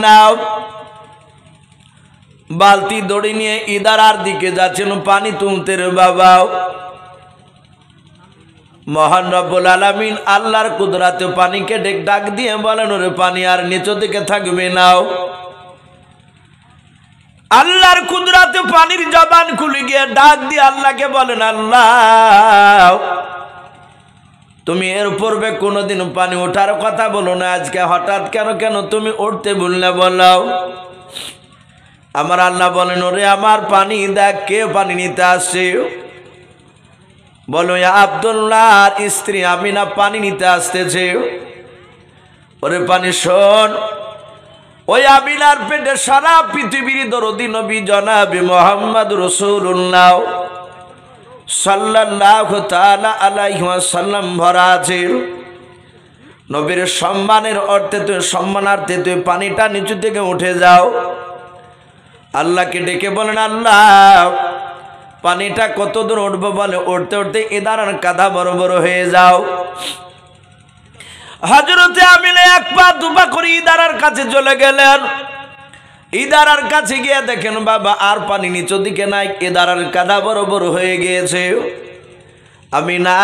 নাও। বালতি দড়ি নিয়ে ইদারার দিকে যাচ্ছেন পানি তুলতে রে বাবা। মহান রব্বুল আলামিন আল্লাহর কুদরতে পানিকে ডাক দিয়ে বলেন, ওরে পানি আর নিচু দিকে থাকবে নাও। আল্লাহর কুদরতে পানির জবান খুলে গিয়ে ডাক দিয়ে আল্লাহকে বলেন, আল্লাহ তুমি এর পূর্বে কোনোদিন পানি ওঠার কথা বলো না, আজকে হঠাৎ কেন তুমি উঠতে বললে বলাও। আমার আল্লাহ বলেন, ওরে আমার পানি দেখ, কে পানি নিতে আসছে। বলো, আব্দুল্লাহর স্ত্রী আমিনা পানি নিতে আসতেছে। ওরে পানি শোন, ওই আমিনার পেটে সারা পৃথিবীর দরদি নবী জনাবে মুহাম্মদ রাসূলুল্লাহ সাল্লাল্লাহু তাআলা আলাইহি ওয়াসাল্লাম ভরা আছে। নবীর সম্মানের অর্থে তুই সম্মানার্থে তুই পানিটা নিচু থেকে উঠে যাও। আল্লাহকে ডেকে বলেন, আল্লাহ পানিটা কত দূর উঠবো? বলে, উঠতে উঠতে ইদারার কাঁধা বড় বড় হয়ে যাও। হযরতে আমিনা এক পা দুপা করে ইদারার কাছে চলে গেলেন। ইদারার কাছে গিয়ে দেখেন বাবা আর পানি নিচু দিকে নাই, ইদারার কাঁধা বড় বড় হয়ে গিয়েছে। আমিনা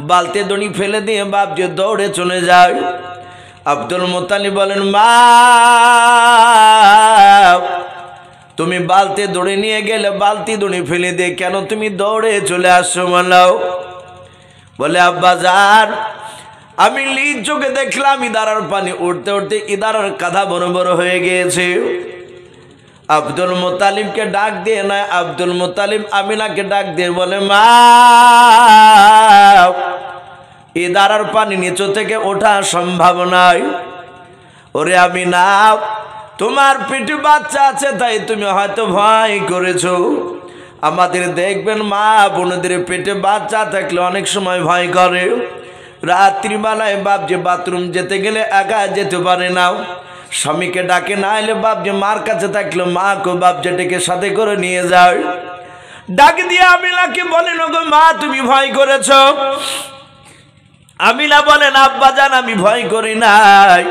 বালতি দড়ি ফেলে দিয়ে বাপ যে দৌড়ে চলে যায়। আব্দুল মুত্তালিব বলেন, মা তুমি বালতি দড়ি নিয়ে গেলে বালতি দড়ি ফেলে দিয়ে কেন তুমি দৌড়ে চলে আসছো বলো। বলে, আব্বা জান আমি নিজ চোখে দেখলাম ইদারার পানি উঠতে উঠতে ইদারার কাঁধা বড় বড় হয়ে গিয়েছে। আব্দুল মুত্তালিবকে ডাক দিয়ে নয়, আব্দুল মুত্তালিব আমিনাকে ডাক দিয়ে বলে, মা ইদারার পানি নিচু থেকে ওঠা সম্ভব নয়। ওরে আমিনা তোমার পেটে বাচ্চা আছে তাই তুমি হয়তো ভয় করেছো। আমাদের দেখবেন মা বোনদের পেটে বাচ্চা থাকলে অনেক সময় ভয় করে। রাত্রিবেলায় বাপ যে বাথরুম যেতে গেলে একা যেতে পারে না, স্বামীকে ডাকে না এলে বাপ যে মার কাছে থাকলে মাকে বাপ যে ডেকে সাথে করে নিয়ে যায়। ডাক দিয়ে আমিনাকে বলেন, ওগো মা তুমি ভয় করেছ? আমিনা বলেন, আব্বা জান আমি ভয় করি নাই,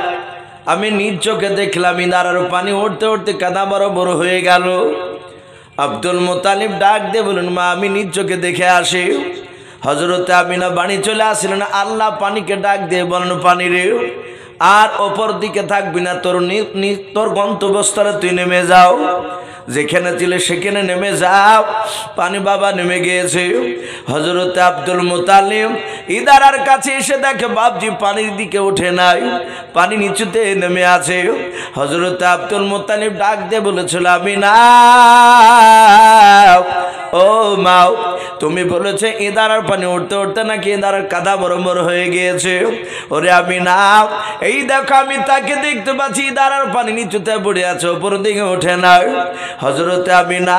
আমি নিজ চোখে দেখলাম ইদারার পানি উঠতে উঠতে কাঁধা বড় বড় হয়ে গেল। আব্দুল মুত্তালিব ডাক দিয়ে বলেন, মা আমি নিজ চোখে দেখে আসি। হযরতে আমিনা বাড়ি চলে আসলেন। আল্লাহ পানিকে ডাক দিয়ে বলেন, পানি রে আর ওপর দিকে থাকবি না, তোর গন্তব্যস্থলে তুই নেমে যাও। যেখানে ছিলে সেখানে নেমে যাও। পানি বাবা নেমে গিয়েছে। হযরতে আব্দুল মুত্তালিব ইদারার কাছে এসে দেখে বাপজি পানির দিকে ওঠে নাই, পানি নিচুতে নেমে আছে। হযরতে আব্দুল মুত্তালিব ডাক দিয়ে বলেছিল, আমিনা ও মা তুমি বলেছে ইদারার পানি উঠতে উঠতে নাকি ইদারার কাঁধা বড় বড় হয়ে গিয়েছে। ওরে আমিনা এই দেখো আমি তাকে দেখতে পাচ্ছি ইদারার পানি নিচুতে পড়ে আছে, ওপর দিকে ওঠে না। হযরতে আমিনা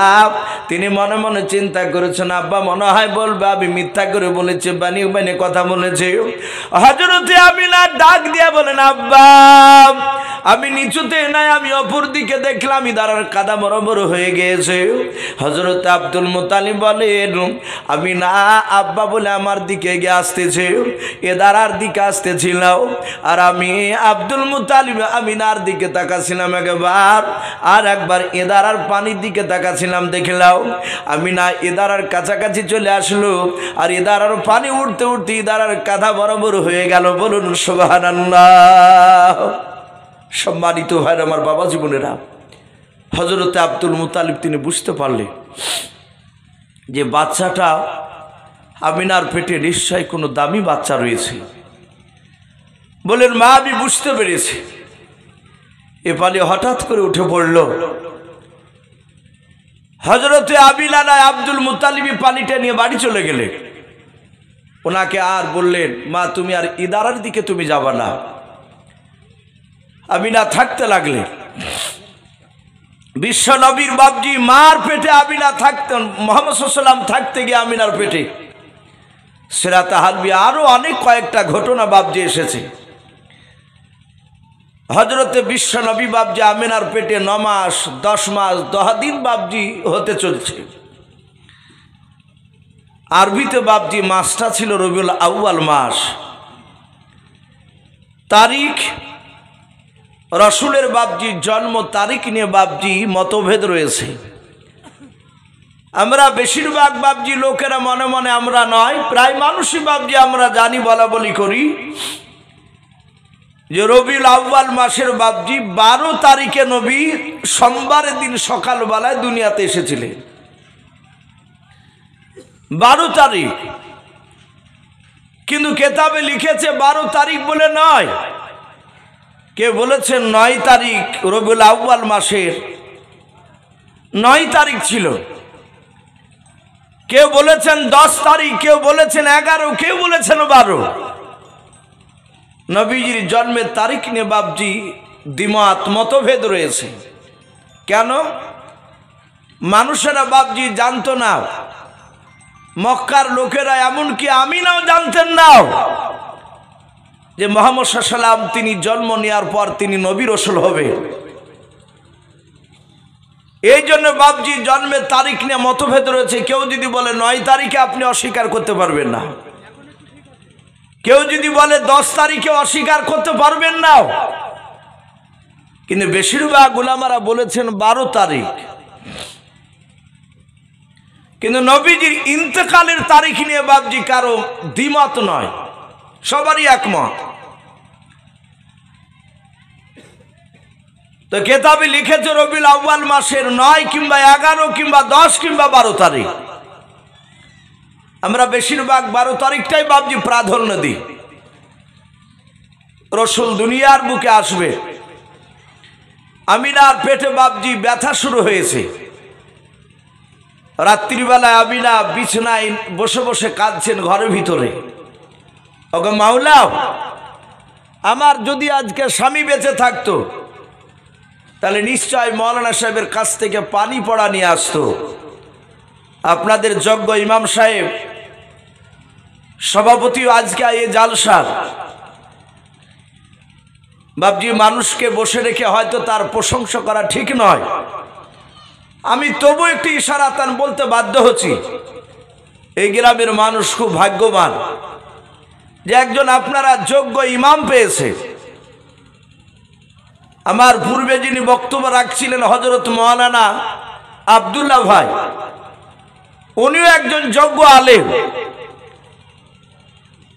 তিনি মনে মনে চিন্তা করেছেন, আব্বা মনে হয় বলবে আমি মিথ্যা করে বলেছি, বানিয়ে বানিয়ে কথা বলেছি। হযরতে আমিনা ডাক দিয়া বলেন, আব্বা আমি নিচুতে নাই, আমি অপর দিকে দেখলাম ইদারার কাঁধা বড় বড় হয়ে গিয়েছে। হযরতে আব্দুল মুত্তালিব বলেন, আমিনা আব্বা বলে আমার দিকে এগিয়ে আসতেছে, ইদারার দিকে আসতেছিল। আর আমি আব্দুল মুত্তালিব আমিনার দিকে তাকাছিলাম একবার, আর একবার ইদারার পানির দিকে তাকাছিলাম। দেখলাম আমিনা ইদারার কাছাকাছি চলে আসলো, আর ইদারার পানি উঠতে উঠতে ইদারার কাঁধা বড় বড় হয়ে গেল। বলুন সুবহানাল্লাহ। সম্মানিত ভাই আমার বাবা জীবনেরা, হযরতে আব্দুল মুত্তালিব তিনি বুঝতে পারলেন যে বাচ্চাটা আমিনার পেটে নিশ্চয়ই কোনো দামি বাচ্চা রয়েছে। বলেন, মা আমি বুঝতে পেরেছি। এ পানি হঠাৎ করে উঠে পড়ল। হযরতে আমিনা নয় আব্দুল মুত্তালিব পানিটা নিয়ে বাড়ি চলে গেলেন। ওনাকে আর বললেন, মা তুমি আর ইদারার দিকে তুমি যাবা না। আমিনা থাকতে লাগলেন। বিশ্ব নবীর বাপজি মার পেটে আমিনা থাকতেন, মুহাম্মদ সাল্লাল্লাহু আলাইহি ওয়াসাল্লাম থাকতে গিয়ে আমিনার পেটে সিরাতে হালবি আরো অনেক কয়েকটা ঘটনা বাপজি এসেছে। হযরতে বিশ্ব নবী বাপজি আমিনার পেটে 9 মাস 10 মাস 10 দিন বাপজি হতে চলছে। আরবিতে বাপজি মাসটা ছিল রবিউল আউয়াল মাস, তারিখ রসুলের বাপজির জন্ম তারিখ নিয়ে বাপজি মতভেদ রয়েছে। আমরা বেশিরভাগ বাপজি লোকেরা মনে মনে, আমরা নয় প্রায় মানুষই বাপজি আমরা জানি, বলা বলি করি যে রবিউল আউয়াল মাসের বাপজি 12 তারিখে নবী সোমবারের দিন সকালবেলায় দুনিয়াতে এসেছিলেন। 12 তারিখ, কিন্তু কেতাবে লিখেছে 12 তারিখ বলে নয়। কে বলেছেন 9 তারিখ রবিউল আউয়াল মাসের 9 তারিখ ছিল, কেউ বলেছেন 10 তারিখ, কেউ বলেছেন 11, কেউ বলেছেন 12। নবীজির জন্মের তারিখ নিয়ে বাপজি দ্বিমত মতভেদ রয়েছে। কেন? মানুষেরা বাপজি জানতো না, মক্কার লোকেরা এমনকি আমিনাও জানতেন না যে মুহাম্মদ সাল্লাল্লাহু আলাইহি ওয়াসাল্লাম তিনি জন্ম নেওয়ার পর তিনি নবী রাসূল হবে। এই জন্য বাপজি জন্মের তারিখ নিয়ে মতভেদ রয়েছে। কেউ যদি বলে 9 তারিখে, আপনি অস্বীকার করতে পারবেন না। কেউ যদি বলে 10 তারিখে, অস্বীকার করতে পারবেন না। কিন্তু বেশিরভাগ উলামারা বলেছেন 12 তারিখ। কিন্তু নবীজির ইন্তেকালের তারিখ নিয়ে বাপজি কারো দ্বিমত নয়, সবারই একমত। তো কেতাবে লিখেছে রবিউল আউয়াল মাসের 9 কিংবা 11 কিংবা 10 কিংবা 12 তারিখ। আমরা বেশিরভাগ 12 তারিখটাই বাপজি প্রাধান্য দিই। রসুল দুনিয়ার বুকে আসবে, আমিনার পেটে বাপজি ব্যথা শুরু হয়েছে। রাত্রিবেলায় আমিনা বিছানায় বসে বসে কাঁদছেন ঘরের ভিতরে, ওগো মাওলা, আমার যদি আজকে স্বামী বেঁচে থাকতো তাহলে নিশ্চয় মৌলানা সাহেবের কাছ থেকে পানি পড়া নিয়ে আসতো। আপনাদের যোগ্য ইমাম সাহেব সভাপতি আজকে এই জালসার বাপজি মানুষকে বসে রেখে হয়তো তার প্রশংসা করা ঠিক নয়, আমি তবু একটি ইশারাতান বলতে বাধ্য হচ্ছি। এই গ্রামের মানুষ খুব ভাগ্যবান যে একজন আপনারা যোগ্য ইমাম পেয়েছে। আমার পূর্বে যিনি বক্তব্য রাখছিলেন হযরত মাওলানা আব্দুল্লাহ ভাই, উনিও একজন যোগ্য আলেম।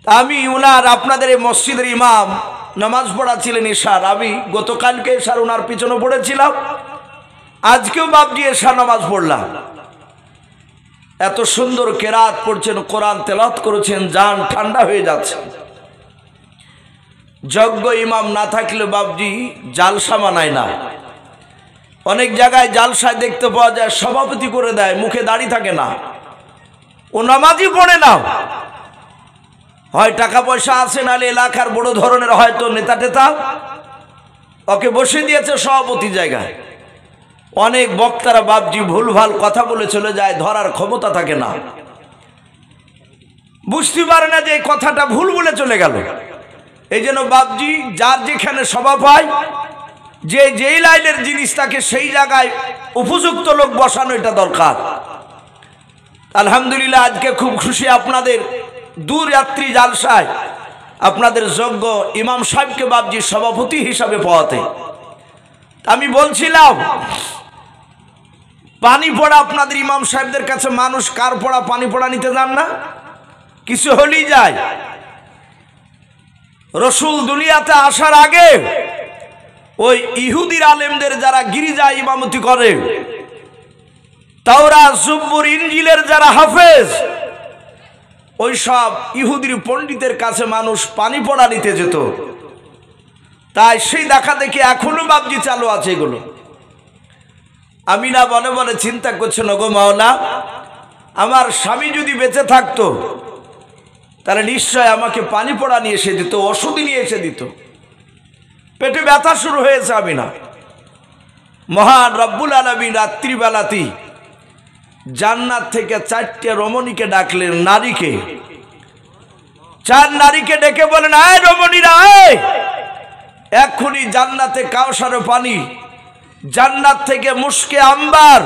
আমি উনার আপনাদের এই মসজিদের ইমাম, নামাজ পড়াছিলেন ইশার, আমি গতকালকে ইশার উনার পিছনে পড়েছিলাম, আজকেও বাপজি এশার নামাজ পড়লাম। এত সুন্দর কেরাত পড়ছেন, কোরআন তেলাওয়াত করেছেন, জান ঠান্ডা হয়ে যাচ্ছে। যোগ্য ইমাম না থাকলে বাপজি জালসা মানায় না। অনেক জায়গায় জালসায় দেখতে পাওয়া যায় সভাপতি করে দেয়, মুখে দাড়ি থাকে না, ও নামাজই পড়ে না। হয় টাকা পয়সা আছে, নাহলে এলাকার বড় ধরনের হয়তো নেতা টেতা ওকে বসে দিয়েছে সভাপতি জায়গায়। অনেক বক্তারা বাপজি ভুলভাল কথা বলে চলে যায়, ধরার ক্ষমতা থাকে না, বুঝতে পারে না যে এই কথাটা ভুল বলে চলে গেল। এই জন্য বাপজি যার যেখানে সভা পায়, যে যেই লাইনের জিনিস তাকে সেই জায়গায় উপযুক্ত লোক বসানো, এটা দরকার। আলহামদুলিল্লাহ আজকে খুব খুশি আপনাদের দূর যাত্রী জালসায় আপনাদের যোগ্য ইমাম সাহেবকে বাপজি সভাপতি হিসাবে পাওয়াতে। আমি বলছিলাম পানি পড়া আপনাদের ইমাম সাহেবদের কাছে মানুষ কার পড়া পানি পড়া নিতে যান না, কিছু হলেই যায়। রসুল দুনিয়াতে আসার আগে ওই ইহুদির আলেমদের যারা গিরিজা ইমামতি করে, তাওরাত জুব্বুর ইনজিলের যারা হাফেজ, ওই সব ইহুদির পণ্ডিতের কাছে মানুষ পানি পড়া নিতে যেত। তাই সেই দেখা দেখি এখনো বাপজি চালু আছে এগুলো। আমিনা মনে মনে চিন্তা করছেন, ওগো মাওলা, আমার স্বামী যদি বেঁচে থাকতো তাহলে নিশ্চয় আমাকে পানি পড়া নিয়ে এসে দিত, ওষুধ নিয়ে এসে দিত। পেটে ব্যথা শুরু হয়েছে আমিনা। মহান রব্বুল আলামিন রাত্রিবেলাতেই জান্নাত থেকে 4টে রমণীকে ডাকলেন, নারীকে। 4 নারীকে ডেকে বলেন, আয় রমণীরা, আয়, এক্ষুনি জান্নাতে কাউসারের পানি, জান্নাত থেকে মুশকে আম্বার,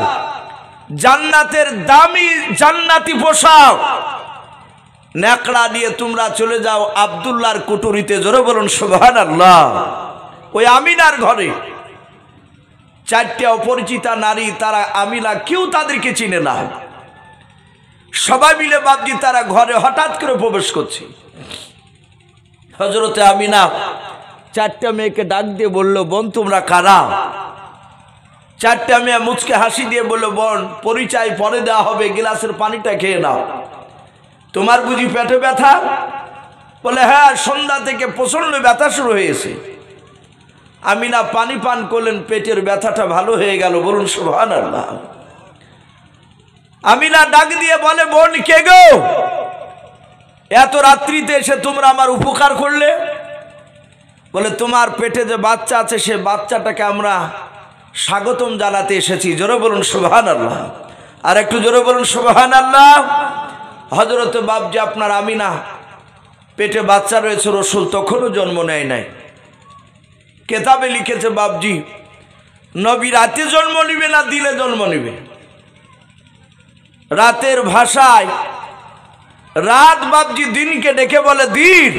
জান্নাতের দামি জান্নাতি পোশাক, ন্যাকড়া নিয়ে তোমরা চলে যাও আব্দুল্লাহর কুটুরিতে। জোরে বলুন সুবহানাল্লাহ। ওই আমিনার ঘরে চারটে অপরিচিতা নারী, তারা আমিনা, কেউ তাদেরকে চিনে না। সবাই মিলে বাপজি তারা ঘরে হঠাৎ করে প্রবেশ করছে। হযরতে আমিনা চারটা মেয়েকে ডাক দিয়ে বলল, বোন তোমরা কারা? চারটা মেয়ে মুচকে হাসি দিয়ে বলল, বোন পরিচয় পরে দেওয়া হবে, গ্লাসের পানিটা খেয়ে নাও। তোমার বুঝি পেটে ব্যথা? বলে হ্যাঁ, সন্ধ্যা থেকে প্রচন্ড ব্যথা শুরু হয়েছে। আমিনা পানি পান করলেন, পেটের ব্যথাটা ভালো হয়ে গেল। বলুন সুবহানাল্লাহ। আমিনা ডাক দিয়ে বলে, বোন কে গো? এত রাত্রিতে এসে তোমরা আমার উপকার করলে? বলে তোমার পেটে যে বাচ্চা আছে সে বাচ্চাটাকে আমরা স্বাগতম জানাতে এসেছি। জোরে বলুন সুবহানাল্লাহ। আর একটু জোরে বলুন সুবহানাল্লাহ। হযরত বাপজি আপনার আমিনা পেটে বাচ্চা রয়েছে, রসুল তখনও জন্ম নেয় নাই। কেতাবে লিখেছে বাপজি নবী রাতে জন্ম নিবে না দিনে জন্ম নিবে। রাতের ভাষায় রাত বাপজি দিনকে ডেকে বলে, দিন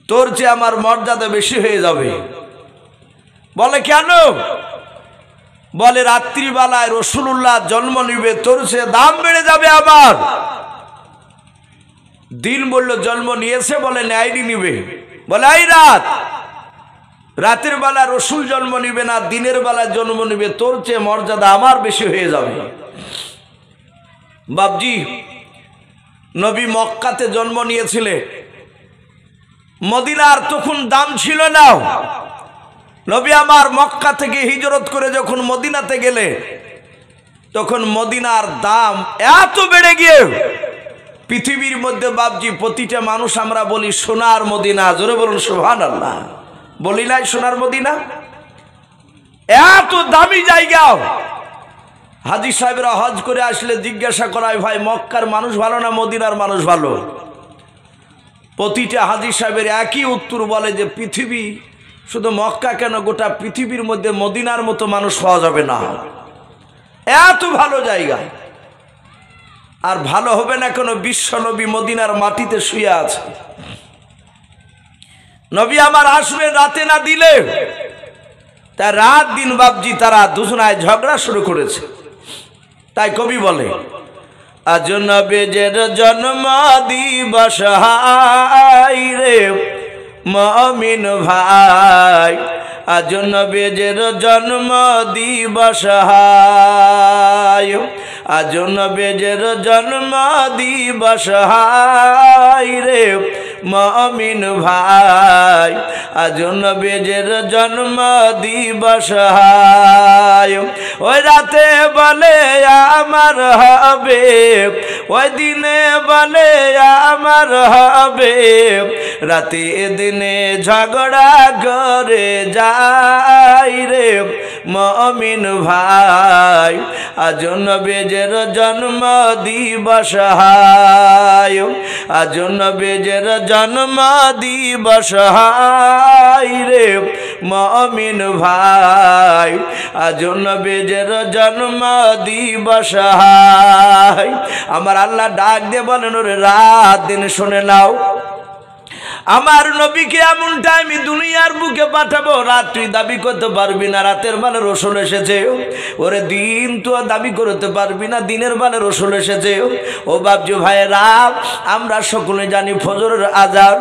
তোর চেয়ে আমার মর্যাদা বেশি হয়ে যাবে। বলে কেন? বলে রাত্রিবেলায় রাসূলুল্লাহ জন্ম নিবে, তোর চেয়ে দাম বেড়ে যাবে। আবার দিন বলল জন্ম নিয়েছে, বলে ন্যায়নি নিবে। বলে এই রাতের বেলা রসুল জন্ম নিবে না, দিনের বেলা জন্ম নিবে, তোর চেয়ে মর্যাদা আমার বেশি হয়ে যাবে। বাপজি নবী মক্কাতে জন্ম নিয়েছিলেন, মদিনার তখন দাম ছিল না। নবী আমার মক্কা থেকে হিজরত করে যখন মদিনাতে গেলে, তখন মদিনার দাম এত বেড়ে গিয়ে পৃথিবীর মধ্যে বাপজি প্রতিটা মানুষ আমরা বলি সোনার মদিনা। জোরে বলুন সুবহানাল্লাহ। বলি নাই সোনার মদিনা? এত দামি জায়গা। হাজী সাহেবরা হজ করে আসলে জিজ্ঞাসা করায়, ভাই মক্কার মানুষ ভালো না মদিনার মানুষ ভালো? প্রতিটা হাজী সাহেবের একই উত্তর বলে যে পৃথিবী, শুধু মক্কা কেন গোটা পৃথিবীর মধ্যে মদিনার মতো মানুষ পাওয়া যাবে না। এত ভালো জায়গা। আর ভালো হবে না কেন? বিশ্ব নবী মদিনার মাটিতে শুয়ে আছে। নবী আমার আসবে রাতে না দিলে, তা রাত দিন বাপজি তারা দুজনায় ঝগড়া শুরু করেছে। তাই কবি বলে, আজ নবীর জন্ম দিবস হায় রে মুমিন ভাই, আজ নবীর জন্ম দিবস হায়, আজ নবীর জন্ম দিবস হায় রে মুমিন ভাই, আজ নবীর জন্ম দিবস হায়। ওই রাতে বলে আমার হবে, ওই দিনে বলে আমার হবে, রাতে দিনে ঝগড়া করে যায় রে মুমিন ভাই, আজ নবীর জন্ম দিবস হায়, আজ নবীর জন্ম দিবস হায় রে মুমিন ভাই, আজ নবীর জন্ম দিবস হায়। আমার আল্লাহ ডাক দিয়ে বলেন, ওরে রাত দিন শুনে নাও, আমার নবীকে এমন টাইমে দুনিয়ার বুকে পাঠাবো, রাত তুই দাবি করতে পারবি না রাতের বেলা রসুল এসেছে। ওরে দিন তো দাবি করতে পারবি না দিনের বেলা রসুল এসেছে। ও বাপজি ভাইয়েরা, আমরা সকলে জানি ফজরের আজান,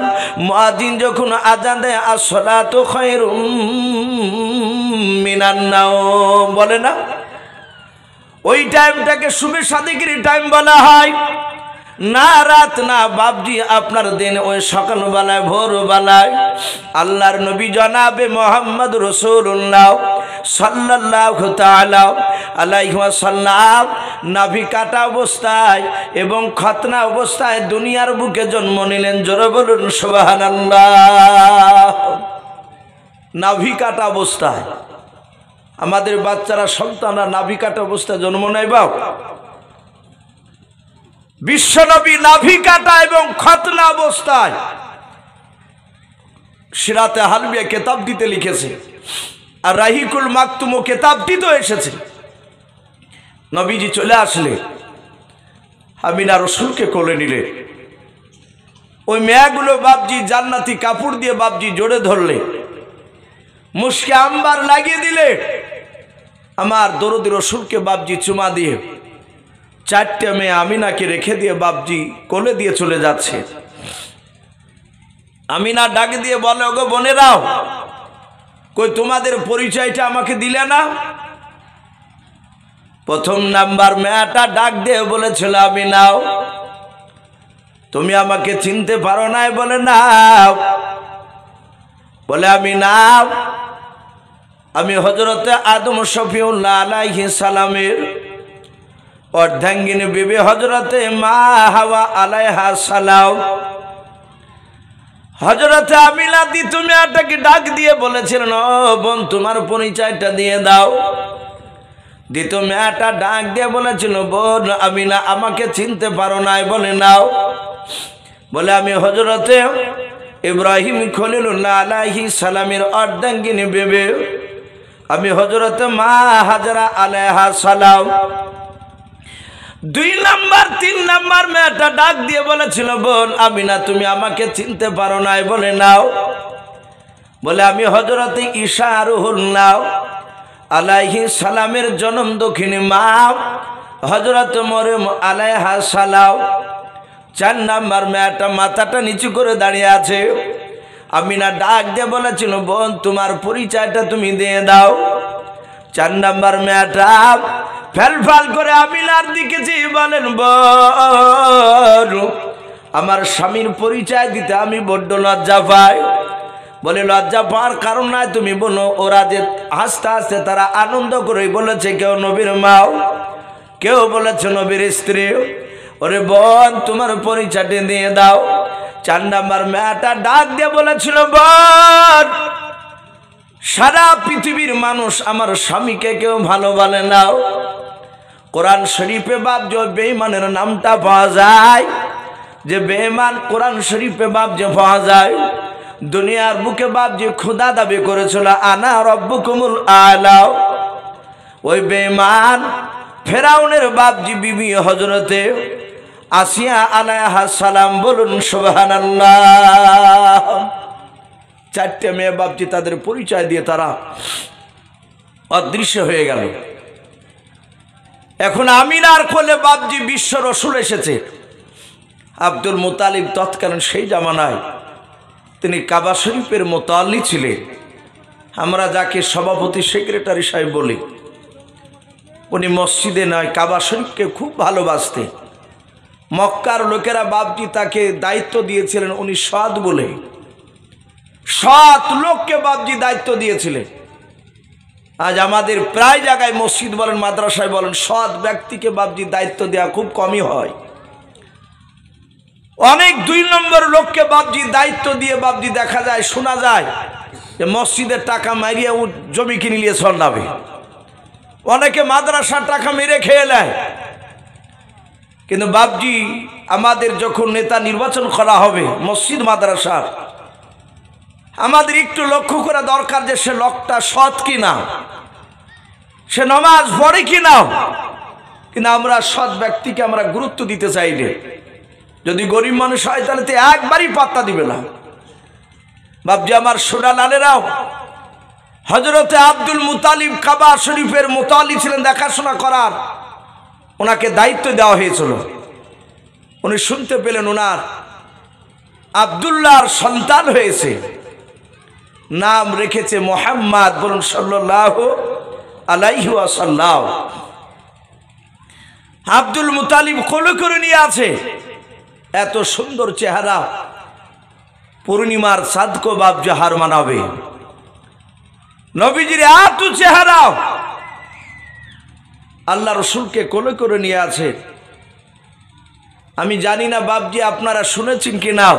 মুয়াজ্জিন যখন আজান দেয় আসসালাতু খায়রুম মিনান নাওম বলে না, ওই টাইমটাকে শুভে সাদিকের টাইম বলা হয়। না রাত না বাপজি আপনার দিন, ওই সকালবেলায় ভোরবেলায় আল্লাহর নবী জনাবে মোহাম্মদ রাসূলুল্লাহ সাল্লাল্লাহু তাআলা আলাইহি ওয়াসাল্লাম নাভি কাটা অবস্থায় এবং খতনা অবস্থায় দুনিয়ার বুকে জন্ম নিলেন। জোরে বলুন সুবহানাল্লাহ। নাভি কাটা অবস্থায় আমাদের বাচ্চারা, সন্তানরা নাভি কাটা অবস্থায় জন্ম নেয়। বাপ বিশ্বনবী নাভি কাটা এবং খতনা অবস্থায় সিরাতে হালবিয়া কেতাব দিতে লিখেছে, আর রাহিকুল মাকতুমও কেতাবটি তো এসেছে। নবীজি চলে আসলে আমিনা রসুলকে কোলে নিলে, ওই মেয়েগুলো বাপজি জান্নাতি কাপড় দিয়ে বাপজি জোরে ধরলে, মুশকে আম্বার লাগিয়ে দিলে আমার দরদি রসুলকে বাপজি চুমা দিয়ে 4টে মেয়ে আমিনাকে রেখে দিয়ে বাপজি কোলে দিয়ে চলে যাচ্ছে। আমিনা ডাক দিয়ে বলে, ওগো বোনেরাও, কই তোমাদের পরিচয়টা আমাকে দিলে না? প্রথম নাম্বার মেয়েটা ডাক দিয়ে বলেছিল, আমিনাও তুমি আমাকে চিনতে পারো নাই? বলে না। বলে আমিনা, আমি হযরতে আদম শফিউল্লাহ আলাইহিস সালামের অর্ধাঙ্গিনী বিবি হযরতে মা হাওয়া আলাইহা সালাম। হযরতে আমিনা দি তুমি এটাকে ডাক দিয়ে বলেছিলেন, ও বোন তোমার পরিচয়টা দিয়ে দাও। দ্বিতীয় মেয়েটা ডাক দিয়ে বলেছিল, বোন আমিনা আমাকে চিনতে পারো নাই? বলে নাও। বলে আমি হযরতে ইব্রাহিম খলিলুল্লাহ আলাইহিস সালামের অর্ধাঙ্গিনী বিবি, আমি হযরতে মা হাজরা আলাইহা সালাম। 2 নাম্বার 3 নাম্বার মেয়েটা ডাক দিয়ে বলেছিল, বোন আমিনা তুমি আমাকে চিনতে পারো নাই? বলে নাও। বলে আমি হযরতে ঈসা রুহুল্লাহ আলাইহিস সালামের জন্ম দক্ষিণী মা হযরত মরিয়ম আলাইহা সালাম। 4 নাম্বার মেয়েটা মাথাটা নিচু করে দাঁড়িয়ে আছে। আমিনা ডাক দিয়ে বলেছিল, বোন তোমার পরিচয়টা তুমি দিয়ে দাও। 4 নাম্বার মেয়েটা ফেলফাল করে আমিনার দিকে চেয়ে বলেন, বোন আমার স্বামীর পরিচয় দিতে আমি বড্ড লজ্জা পাই। বলে লজ্জা পাওয়ার কারণ নাই, তুমি বলো। ওরা যে হাসতে হাসতে তারা আনন্দ করে বলেছে, কেউ নবীর মাও, কেউ বলেছে নবীর স্ত্রী। ওরে বোন তোমার পরিচয়টা দিয়ে দাও। 4 নাম্বার মেয়েটা ডাক দিয়ে বলেছিল, বোন সারা পৃথিবীর মানুষ আমার স্বামীকে কেউ ভালো বলে না। কোরআন শরীফে বাপ যে বেঈমানের নামটা পাওয়া যায়, যে বেঈমান কোরআন শরীফে বাপ যে পাওয়া যায়। দুনিয়ার বুকে বাপ যে খোদা দাবি করেছিল, আনা রব্বুকুমুল আলা, ওই বেঈমান ফেরাউনের বাপজি বিবি হযরতে আসিয়া আলাইহা সালাম। বলুন সুবহানাল্লাহ। 4টে মেয়ে বাপজি তাদের পরিচয় দিয়ে তারা অদৃশ্য হয়ে গেল। এখন আমিনার কোলে বাপজি বিশ্ব রসুল এসেছে। আব্দুল মুতালিব তৎকালীন সেই জামানায় তিনি কাবা শরীফের মুতাল্লি ছিলেন। আমরা যাকে সভাপতি সেক্রেটারি সাহেব বলি, উনি মসজিদে নয় কাবা শরীফকে খুব ভালোবাসতেন। মক্কার লোকেরা বাপজি তাকে দায়িত্ব দিয়েছিলেন, উনি সৎ বলে। সৎ লোককে বাপজি দায়িত্ব দিয়েছিলেন। আজ আমাদের প্রায় জায়গায় মসজিদ বলেন মাদ্রাসায় বলেন সৎ ব্যক্তিকে বাপজি দায়িত্ব দেওয়া খুব কমই হয়। অনেক 2 নম্বর লোককে বাপজি দায়িত্ব দিয়ে বাপজি দেখা যায়, শোনা যায় যে মসজিদের টাকা মারিয়ে জমি কিনে নিয়ে চলাবে। অনেকে মাদ্রাসার টাকা মেরে খেয়ে নেয়। কিন্তু বাপজি আমাদের যখন নেতা নির্বাচন করা হবে মসজিদ মাদ্রাসার, আমাদের একটু লক্ষ্য করা দরকার যে সে লোকটা সৎ কিনা, সে নামাজ পড়ে কিনা। কিন্তু আমরা সৎ ব্যক্তিকে আমরা গুরুত্ব দিতে চাইলে, যদি গরিব মানুষ হয় তাহলে তো একবারই পাত্তা দিবে না। বাপজি আমার সোনা লালেরাও, হযরতে আব্দুল মুতালিব কাবা শরীফের মুতাল্লি ছিলেন, দেখাশোনা করার ওনাকে দায়িত্ব দেওয়া হয়েছিল। উনি শুনতে পেলেন ওনার আব্দুল্লাহর সন্তান হয়েছে, নাম রেখেছে মুহাম্মদ। বলুন সাল্লাল্লাহু আলাইহি ওয়াসাল্লাম। আব্দুল মুতালিব কোলে করে নিয়ে আছে। এত সুন্দর চেহারা, পূর্ণিমার চাঁদকে বাপজি হার মানাবে। নবীজির এত চেহারা, আল্লাহ রসুলকে কোলে করে নিয়ে আছে। আমি জানি না বাপজি আপনারা শুনেছেন কি না।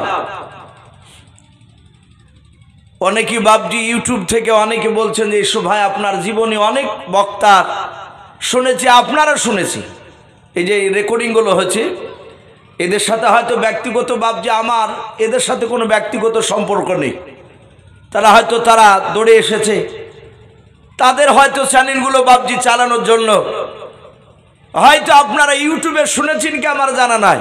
অনেকে বাপজি ইউটিউব থেকে অনেকে বলছেন যে এসো ভাই আপনার জীবনে অনেক বক্তা শুনেছি, আপনারা শুনেছি। এই যে রেকর্ডিংগুলো হচ্ছে, এদের সাথে হয়তো ব্যক্তিগত বাপজি আমার এদের সাথে কোনো ব্যক্তিগত সম্পর্ক নেই। তারা হয়তো তারা দৌড়ে এসেছে, তাদের হয়তো চ্যানেলগুলো বাপজি চালানোর জন্য। হয়তো আপনারা ইউটিউবে শুনেছেন কি আমার জানা নাই।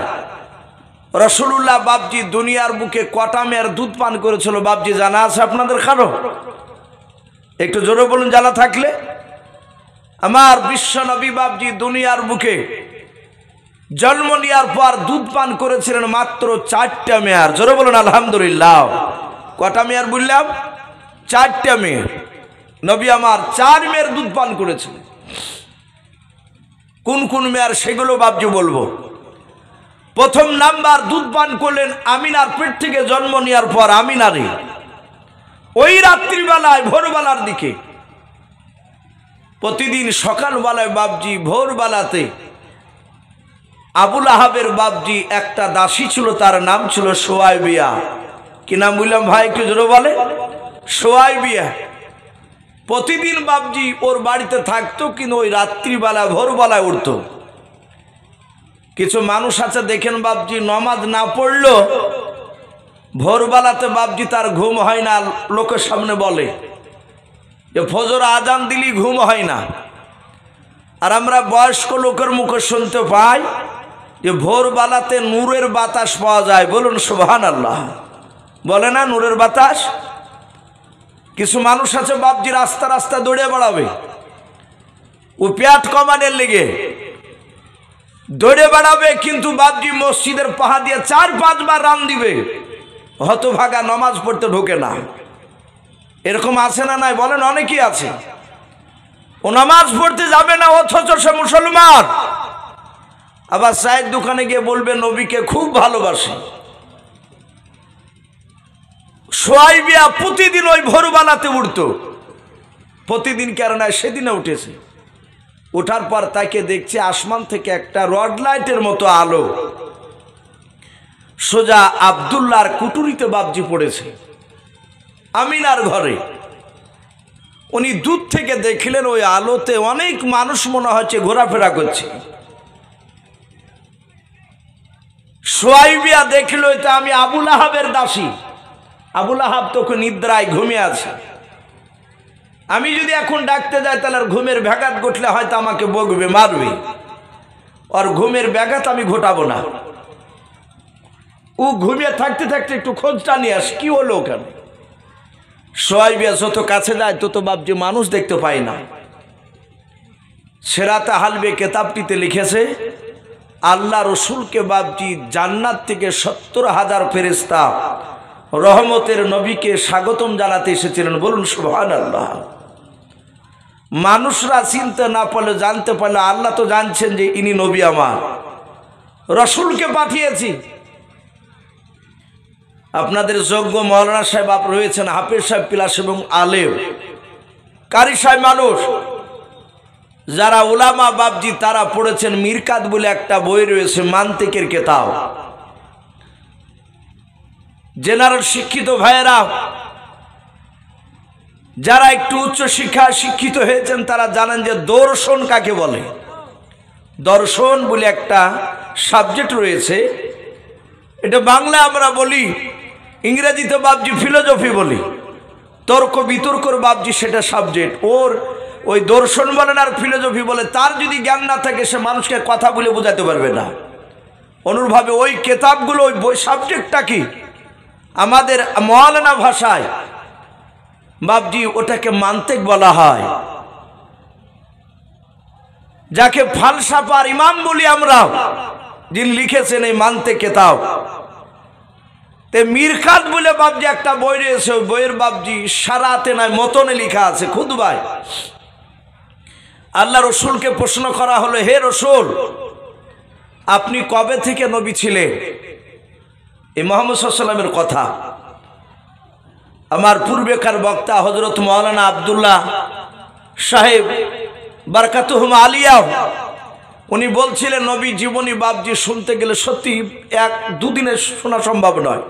রাসূলুল্লাহ বাপজি দুনিয়ার বুকে কটা মেয়ের দুধ পান করেছিল বাপজি জানা আছে আপনাদের কারো? একটু জোরে বলুন জানা থাকলে। আমার বিশ্ব নবী বাপজি দুনিয়ার বুকে জন্ম নেওয়ার পর দুধ পান করেছিলেন মাত্র 4টা মেয়ার। জোরে বলুন আলহামদুলিল্লাহ। কটা মেয়ার বললাম? 4টা মেয়ার। নবী আমার 4 মেয়ার দুধ পান করেছেন। কোন কোন মেয়ার সেগুলো বাপজি বলবো। প্রথম নাম্বার দুধ পান করলেন আমিনার পেট থেকে জন্ম নেওয়ার পর আমিনারে ওই রাত্রিবেলায় ভোরবেলার দিকে প্রতিদিন সকালবেলায় বাপজি ভোরবেলাতে আবুল আহাবের বাপজি একটা দাসী ছিল, তার নাম ছিল সোয়াইবিয়া। কি নাম বললাম ভাই একটু জোরে বলে? সোয়াইবিয়া। প্রতিদিন বাপজি ওর বাড়িতে থাকতো, কিন্তু ওই রাত্রিবেলা ভোরবেলায় উঠতো। কিছু মানুষ আছে দেখেন বাপজি নমাজ না পড়লো ভোরবেলাতে বাপজি তার ঘুম হয় না, লোকের সামনে বলে যে ফজর আজান দিলি ঘুম হয় না। আর আমরা বয়স্ক লোকের মুখে শুনতে পাই যে ভোরবেলাতে নূরের বাতাস পাওয়া যায়। বলুন সুবহানাল্লাহ। বলে না নূরের বাতাস? কিছু মানুষ আছে বাপজি রাস্তা রাস্তা দৌড়ে বেড়াবে, ও পেট কমানোর লেগে দৌড়ে বেড়াবে, কিন্তু বাপজি মসজিদের পাহা দিয়ে 4-5 বার রান দিবে, হতভাগা নামাজ পড়তে ঢোকে না। এরকম আছে না নাই বলেন? অনেকেই আছে। ও নামাজ পড়তে যাবে না, অথচ সে মুসলমান। আবার চায়ের দোকানে গিয়ে বলবে নবীকে খুব ভালোবাসে। সোয়াইবিয়া প্রতিদিন ওই ভোরবেলাতে উঠতো, প্রতিদিন কেন নয় সেদিনে উঠেছে। ওঠার পর তাকে দেখছে আসমান থেকে একটা রড লাইটের মতো আলো সোজা আব্দুল্লাহর কুটুরিতে বাপজি পড়েছে আমিনার ঘরে। উনি দূর থেকে দেখলেন ওই আলোতে অনেক মানুষ মনে হচ্ছে ঘোরাফেরা করছে। সোয়াইবিয়া দেখলো এটা আমি আবুল আহাবের দাসী। আবুল আহাব তখন নিদ্রায় ঘুমিয়ে আছে। আমি যদি এখন ডাকতে যাই তাহলে আর ঘুমের ব্যাঘাত ঘটলে হয়তো আমাকে বকবে, মারবে। আর ঘুমের ব্যাঘাত আমি ঘটাবো না। ও ঘুমিয়ে থাকতে থাকতে একটু খোঁজটা নিয়ে আস, কি হলো ওখানে। সোয়াইবিয়া যত কাছে যায় তত বাপজি মানুষ দেখতে পায় না। সেরাতে হালবে কেতাবটিতে লিখেছে আল্লাহ রসুলকে বাপজি জান্নাত থেকে 70,000 ফেরেশতা রহমতের নবীকে স্বাগতম জানাতে এসেছিলেন। বলুন সুবহানাল্লাহ। মানুষরা চিনতে না পারলে জানতে পারলে আল্লাহ তো জানছেন যে ইনি নবী আমার, রসুলকে পাঠিয়েছি। আপনাদের যোগ্য মৌলানা সাহেব রয়েছেন, হাফেজ সাহেব পিলাস এবং আলেম কারি সাহেব মানুষ যারা উলামা বাপজি তারা পড়েছেন। মিরকাত বলে একটা বই রয়েছে, মান্তিকের কেতাব। জেনারেল শিক্ষিত ভাইয়েরা যারা একটু উচ্চ শিক্ষা শিক্ষিত হয়েছেন তারা জানেন যে দর্শন কাকে বলে। দর্শন বলে একটা সাবজেক্ট রয়েছে, এটা বাংলায় আমরা বলি, ইংরেজিতে বাপজি ফিলোসফি বলি। তর্ক বিতর্কর বাপজি সেটা সাবজেক্ট। ওর ওই দর্শন বলেন আর ফিলোসফি বলে, তার যদি জ্ঞান না থাকে সে মানুষকে কথা বলে বোঝাতে পারবে না। অনুরূপভাবে ওই কেতাবগুলো ওই বই সাবজেক্টটা কি আমাদের মওলানা ভাষায় বাপজি ওটাকে মান্তিক বলা হয়, যাকে ফালসাফার ইমাম বলি আমরা, যিনি লিখেছেন এই মান্তিক কেতাব। তে মিরকাত বলে বাপজি একটা বই রয়েছে, ওই বইয়ের বাপজি সারাতে নাই মতনে লেখা আছে খুতবায়। আল্লাহ রসুলকে প্রশ্ন করা হলো, হে রসুল আপনি কবে থেকে নবী ছিলেন? এই মুহাম্মদ সাল্লাল্লাহু আলাইহি ওয়াসাল্লামের কথা। আমার পূর্বেকার বক্তা হযরত মাওলানা আব্দুল্লাহ সাহেব বারাকাতুহুম আলিয়া উনি বলছিলেন নবী জীবনী বাপজি শুনতে গেলে সত্যি 1-2 দিনে শোনা সম্ভব নয়।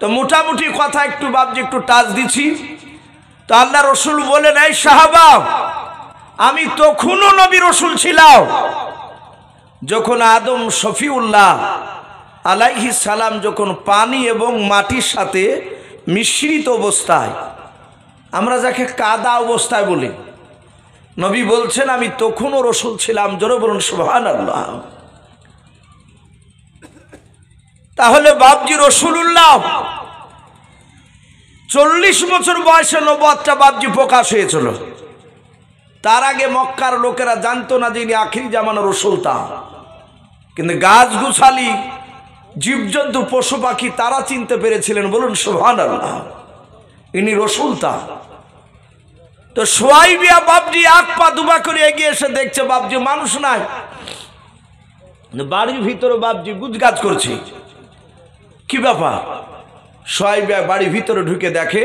তো মোটামুটি কথা একটু বাপজি একটু টাচ দিছি। তো আল্লাহ রসুল বলেন, এই সাহাবা আমি তখনও নবী রসুল ছিলাম যখন আদম শফিউল্লাহ আলাইহিস সালাম যখন পানি এবং মাটির সাথে মিশ্রিত অবস্থায়, আমরা যাকে কাদা অবস্থায় বলি, নবী বলছেন আমি তখনও রসুল ছিলাম। জোরে বলুন সুবহানাল্লাহ। তাহলে বাপজি রসুলুল্লাহ 40 বছর বয়সে নবুয়তটা বাপজি প্রকাশ হয়েছিল। তার আগে মক্কার লোকেরা জানতো না যে ইনি আখিরি জামানার রাসূল। কিন্তু গাছ গুছালি, জীবজন্তু, পশু পাখি তারা চিনতে পেরেছিলেন। বলুন সুবহানাল্লাহ, ইনি রাসূল। তো সুয়াইবিয়া বাপজি এক পা দুপা করে এগিয়ে এসে দেখছে বাপজি মানুষ নাই, বাড়ির ভিতরে বাপজি গুজগাজ করছে। কি ব্যাপার? সুয়াইবিয়া বাড়ির ভিতরে ঢুকে দেখে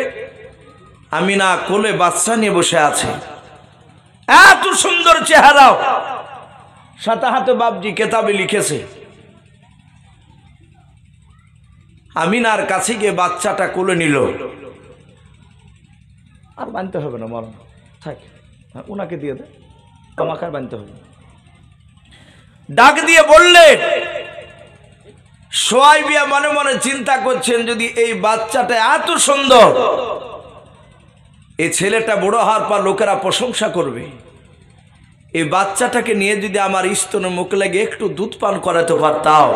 আমিনা কোলে বাচ্চা নিয়ে বসে আছে। এত সুন্দর চেহারা, সাথে হাতে বাপজি কেতাবে লিখেছে। আমিনার কাছে গিয়ে বাচ্চাটা কোলে নিল। আর বানতে হবে না, মরণ থাক, ওনাকে দিয়ে দে, আমাকে আর বানতে হবে। ডাক দিয়ে বললে, সুয়াইবিয়া মনে মনে চিন্তা করছেন যদি এই বাচ্চাটা এত সুন্দর, এই ছেলেটা বড় হওয়ার পর লোকেরা প্রশংসা করবে, এই বাচ্চাটাকে নিয়ে যদি আমার স্তনে মুখ লাগে একটু দুধ পান করাতে পারতাম,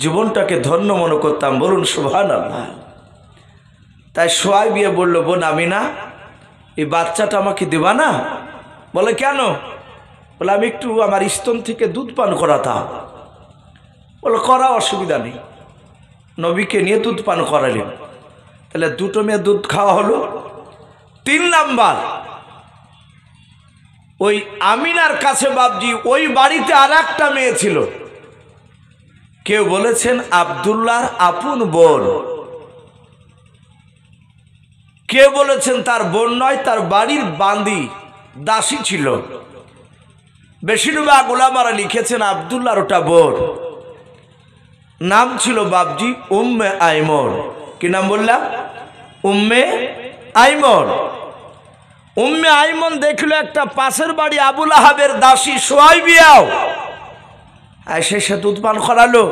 জীবনটাকে ধন্য মনে করতাম। বলুন সুবহানাল্লাহ। তাই সুয়াইবিয়া বলল, বোন আমিনা, এই বাচ্চাটা আমাকে দিবা না? বলে কেন? বলে আমি একটু আমার স্তন থেকে দুধ পান করাতাম। বলে করা অসুবিধা নেই। নবীকে নিয়ে দুধ পান করালেন। তাহলে দুটো মেয়ে দুধ খাওয়া হলো। 3 নাম্বার, ওই আমিনার কাছে বাপজি ওই বাড়িতে আর একটা মেয়ে ছিল। কেউ বলেছেন আব্দুল্লাহর আপন বোন, কেউ বলেছেন তার বোন নয়, তার বাড়ির বান্দি দাসী ছিল। বেশিরভাগ উলামারা লিখেছেন আব্দুল্লাহর ওটা বোন। নাম ছিল বাপজি উম্মে আইমন। কি নাম বললাম? উম্মে আইমন। উম্মে আইমন দেখলো একটা পাশের বাড়ি আবুল আহাবের দাসী সুয়াইবিয়াও সে দুধ পান করালো।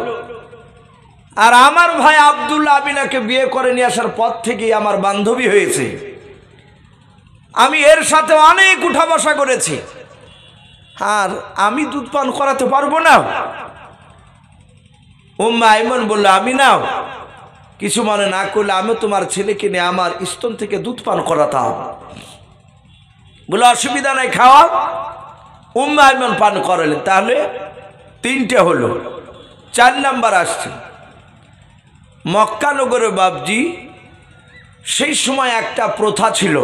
আর আমার ভাই আব্দুল্লাহ আমিনাকে বিয়ে করে নিয়ে আসার পর থেকেই আমার বান্ধবী হয়েছে। আমি এর সাথে অনেক উঠা বসা করেছি, আর আমি দুধ পান করাতে পারবো না। উম্মে আইমন বলল, আমি নাও, কিছু মনে না করলে আমি তোমার ছেলেকে নিয়ে আমার স্তন থেকে দুধ পান করাতাম। বলে অসুবিধা নাই, খাওয়া। উম্মে আইমন পান করালেন। তাহলে 3টে হলো। 4 নাম্বার আসছে। মক্কা নগরে বাপজি সেই সময় একটা প্রথা ছিল,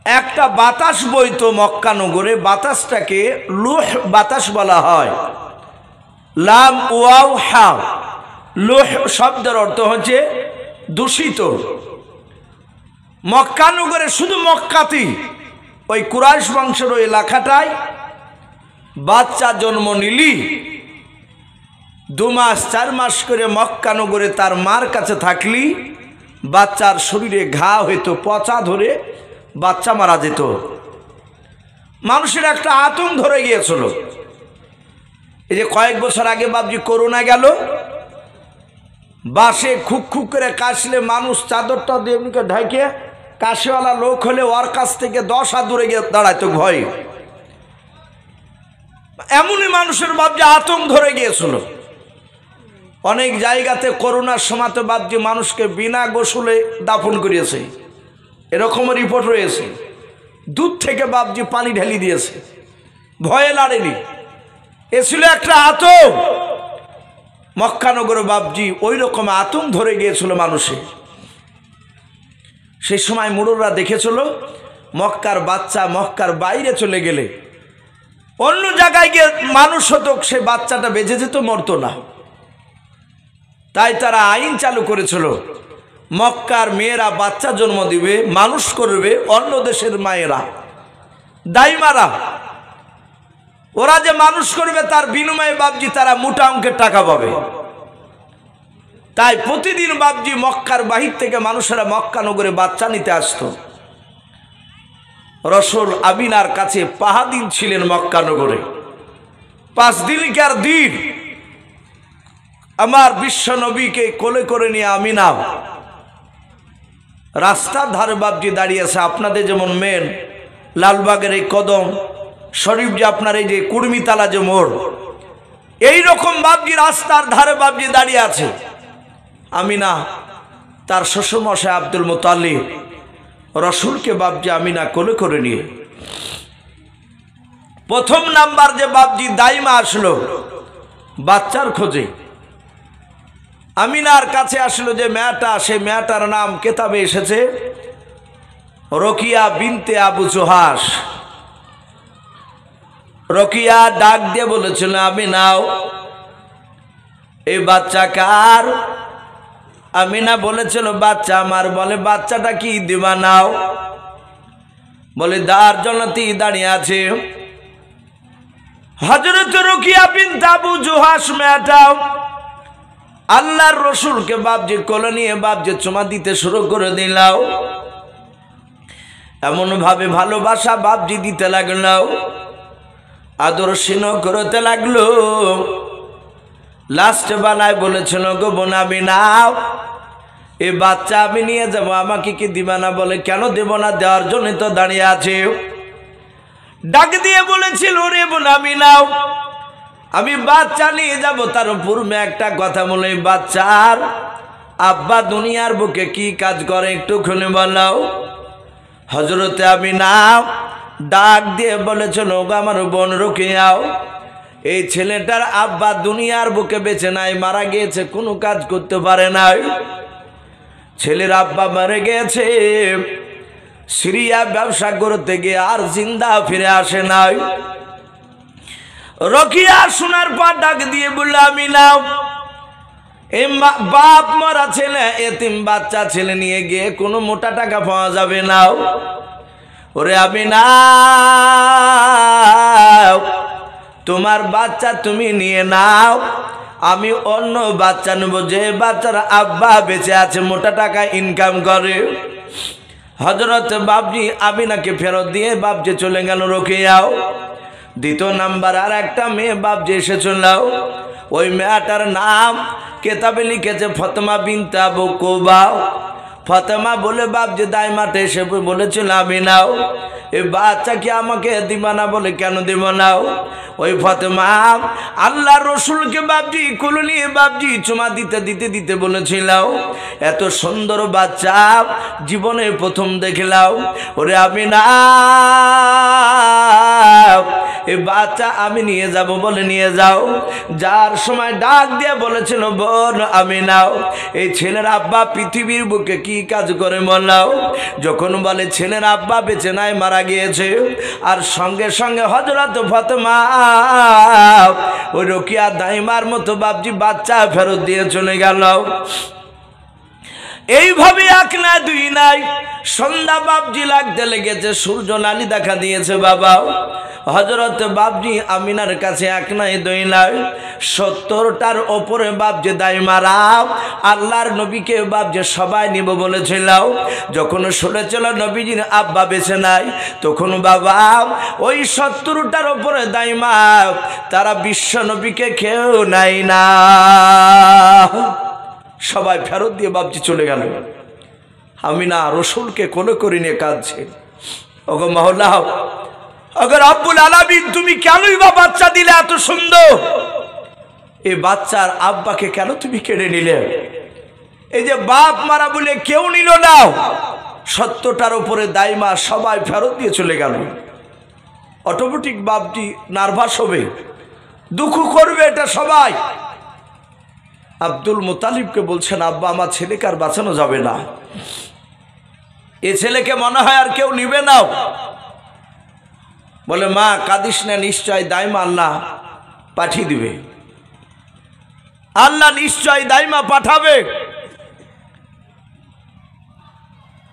একটা বাতাস বইতো মক্কা নগরে। বাতাসটাকে লুহ বাতাস বলা হয়। লাম ওয়াও হা, লুহ শব্দের অর্থ হচ্ছে দূষিত। মক্কা নগরে শুধু মক্কাতেই, ওই কুরাইশ বংশের ওই এলাকাটায় বাচ্চা জন্ম নিলি 2 মাস 4 মাস করে মক্কা নগরে তার মার কাছে থাকলি বাচ্চার শরীরে ঘা হইতো, পচা ধরে বাচ্চা মারা যেত। মানুষের একটা আতঙ্ক ধরে গিয়েছিল। এই যে কয়েক বছর আগে বাপজি করোনা গেল, বাসে খুক খুক করে কাশলে মানুষ চাদরটা দিয়ে এমনিকে ঢাকে, কাশিওয়ালা লোক হলে ওর কাছ থেকে 10 হাত দূরে গিয়ে দাঁড়াইতো ভয়ে। এমনই মানুষের বাপজি আতঙ্ক ধরে গিয়েছিল। অনেক জায়গাতে করোনার সময় তো বাপজি মানুষকে বিনা গোসলে দাফন করিয়েছে, এরকম রিপোর্ট রয়েছে। দুধ থেকে বাপজি পানি ঢেলি দিয়েছে, ভয়ে লাড়েনি। এ ছিল একটা আতঙ্ক। মক্কানগরে বাপজি ওই রকম আতঙ্ক ধরে গিয়েছিল মানুষের। সেই সময় মুরুররা দেখেছিল মক্কার বাচ্চা মক্কার বাইরে চলে গেলে অন্য জায়গায় গিয়ে মানুষ হতো, সে বাচ্চাটা বেঁচে যেত, মরতো না। তাই তারা আইন চালু করেছিল, মক্কার মেয়েরা বাচ্চা জন্ম দিবে, মানুষ করবে অন্য দেশের মায়েরা, দাইমারা। ওরা যে মানুষ করবে তার বিনিময়ে বাপজি তারা মোটা অঙ্কের টাকা পাবে। তাই প্রতিদিন বাপজি মক্কার বাহির থেকে মানুষেরা মক্কা নগরে বাচ্চা নিতে আসতো। রাসূল আমিনার কাছে 5 দিন ছিলেন মক্কা নগরে। 5 দিনকার দিন আমার বিশ্ব নবীকে কোলে করে নিয়ে আমিনা রাস্তার ধারে বাপজি দাঁড়িয়েছে। আপনাদের যেমন মেন লালবাগের এই কদম শরীফ, যে আপনার এই যে কুর্মিতালা যে মোড়, এইরকম বাপজি রাস্তার ধারে বাপজি দাঁড়িয়ে আছে। আমিনা তার শ্বশুরমশাই আব্দুল মুতাল্লিব রসুলকে বাপজি আমিনা কোলে করে নিয়ে প্রথম নাম্বার যে বাপজি দাইমা আসলো বাচ্চার খোঁজে। আমিনার কাছে আসলো যে মেয়েটা, সেই মেয়েটার নাম কেতাবে এসেছে রকিয়া বিনতে আবু জোহাস। রকিয়া ডাক দিয়ে বলেছিল, আমিনাও এই বাচ্চা কার? আমিনা বলেছিল বাচ্চা আমার। বলে বাচ্চাটা কি দিবা নাও? বলে দার জন্য দাঁড়িয়ে আছে। হযরত রকিয়া বিনতে আবু জোহাস মেয়েটাও আল্লাহর রসুলকে বাপজি কোলে নিয়ে বাপজি চুমা দিতে শুরু করে দিলাও। এমন ভাবে ভালোবাসা বাপজি দিতে লাগলো, আদর স্নেহ করতে লাগলো। লাস্টে বানায় বলেছিল, গো বোন আমিনা এই বাচ্চা আমি নিয়ে যাবো, আমাকে কি দিবা না? বলে কেন দেব না, দেওয়ার জন্য তো দাঁড়িয়ে আছে। ডাক দিয়ে বলেছিল, রে বোন আমিনা আমি বাচ্চা নিয়ে যাব, তার পূর্বে একটা কথা বলে, বাচ্চার আব্বা দুনিয়ার বুকে কি কাজ করে একটু খুলে বলাও। হযরতে আমিনা ডাক দিয়ে বলেছিল, আমার বোন রুকিয়াও এই ছেলেটার আব্বা দুনিয়ার বুকে বেঁচে নাই, মারা গিয়েছে, কোনো কাজ করতে পারে নাই। ছেলের আব্বা মারা গিয়েছে, সিরিয়া ব্যবসা করতে গিয়ে আর জিন্দা ফিরে আসে নাই। রকিয়া শোনার পর ডাক দিয়ে বলল, আমিনা এই বাপ মরা ছেলে, এতিম বাচ্চা ছেলে নিয়ে গিয়ে কোনো মোটা টাকা পাওয়া যাবে না। ওরে আমিনা তোমার বাচ্চা তুমি নিয়ে নাও, আমি অন্য বাচ্চা নেব যে বাচ্চার আব্বা বেঁচে আছে, মোটা টাকা ইনকাম করে। হযরত বাপজি আমিনাকে ফেরত দিয়ে বাপজি চলে গেল রকিয়াও। দ্বিতীয় নাম্বার আর একটা মেয়ে বাপজি এসে চলাও। ওই মেয়েটার নাম কেতাবে লিখেছে ফাতেমা বিনতে আবু কুবা। ফাতেমা বলে বাপজি দাইমাতে এসে বলেছিল, আমিনাও এই বাচ্চা কি আমাকে দিবা না? বলে কেন দিব না? ওই ফাতেমা আল্লাহর রসুলকে বাপজি কোলে নিয়ে বাপজি চুমা দিতে দিতে দিতে বলেছিল, এত সুন্দর বাচ্চা জীবনে প্রথম দেখলাম। ওরে আমিনা এই বাচ্চা আমি নিয়ে যাব, বলে নিয়ে যাও। যার সময় ডাক দিয়ে বলেছিল, বোন আমিনা এই ছেলের আব্বা পৃথিবীর বুকে কি কাজ করে বলাও। যখন বলে ছেলের আব্বা বেঁচে নাই, মারা গিয়েছে, আর সঙ্গে সঙ্গে হযরত ফাতেমা ওই রকিয়া দাইমার মতো বাপজি বাচ্চা ফেরত দিয়ে চলে গেল। এইভাবে এক না দুই নাই, সন্ধ্যা বাপজি লাগতে লেগেছে, সূর্য লালি দেখা দিয়েছে। বাবা হযরত বাপজি আমিনার কাছে এক নাই দুই নাই 70টার ওপরে বাপজি দাইমারা আল্লাহর নবীকে বাপজি সবাই নিব বলেছিল। যখন শুনেছিল নবীজির আব্বা বেঁচে নাই, তখন বাবা ওই 70টার ওপরে দাইমা তারা বিশ্ব নবীকে কেউ নাই না, সবাই ফেরত দিয়ে বাপজি চলে গেল। আমিনা রসুলকে কোলে করে নিয়ে কাঁদছে, ওগো মাওলা, अगर रब्बुल आलामीन তুমি কেনই বা বাচ্চা দিলে এত সুন্দর? এই বাচ্চার আব্বাকে কেন তুমি কেড়ে নিলে? এই যে বাপ মারা বলে কেউ নিল না, 70টার উপরে দাইমা সবাই ফেরত দিয়ে চলে গেল। অটোমেটিক বাপজি নার্ভাস হবে, দুঃখ করবে, এটা সবাই। আব্দুল মুতালিবকে বলছেন, আব্বা আমার ছেলেকে আর বাঁচানো যাবে না, এই ছেলেকে মনে হয় আর কেউ নিবে না। বলে মা কাঁদিস না, নিশ্চয় দাইমা আল্লাহ পাঠিয়ে দিবে, আল্লাহ নিশ্চয় দাইমা পাঠাবে।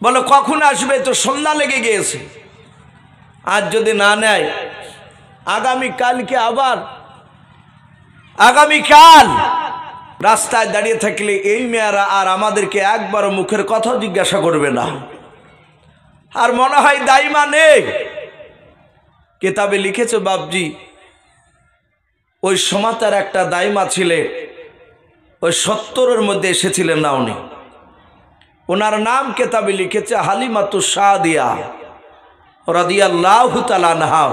বলে কখন আসবে? তো সন্ধ্যা লেগে গিয়েছে, আজ যদি না নেয় আগামীকালকে, আবার আগামীকাল। রাস্তায় দাঁড়িয়ে থাকলে এই মেয়েরা আর আমাদেরকে একবারও মুখের কথা জিজ্ঞাসা করবে না, আর মনে হয় দাইমা নেই। কিতাবে লিখেছে বাপজি ওই সমাতার একটা দাইমা ছিলেন, ওই 70-এর মধ্যে এসেছিলেন না উনি, ওনার নাম কিতাবে লিখেছে হালিমাতু সাদিয়া রাদিয়াল্লাহু তাআলা আনহা।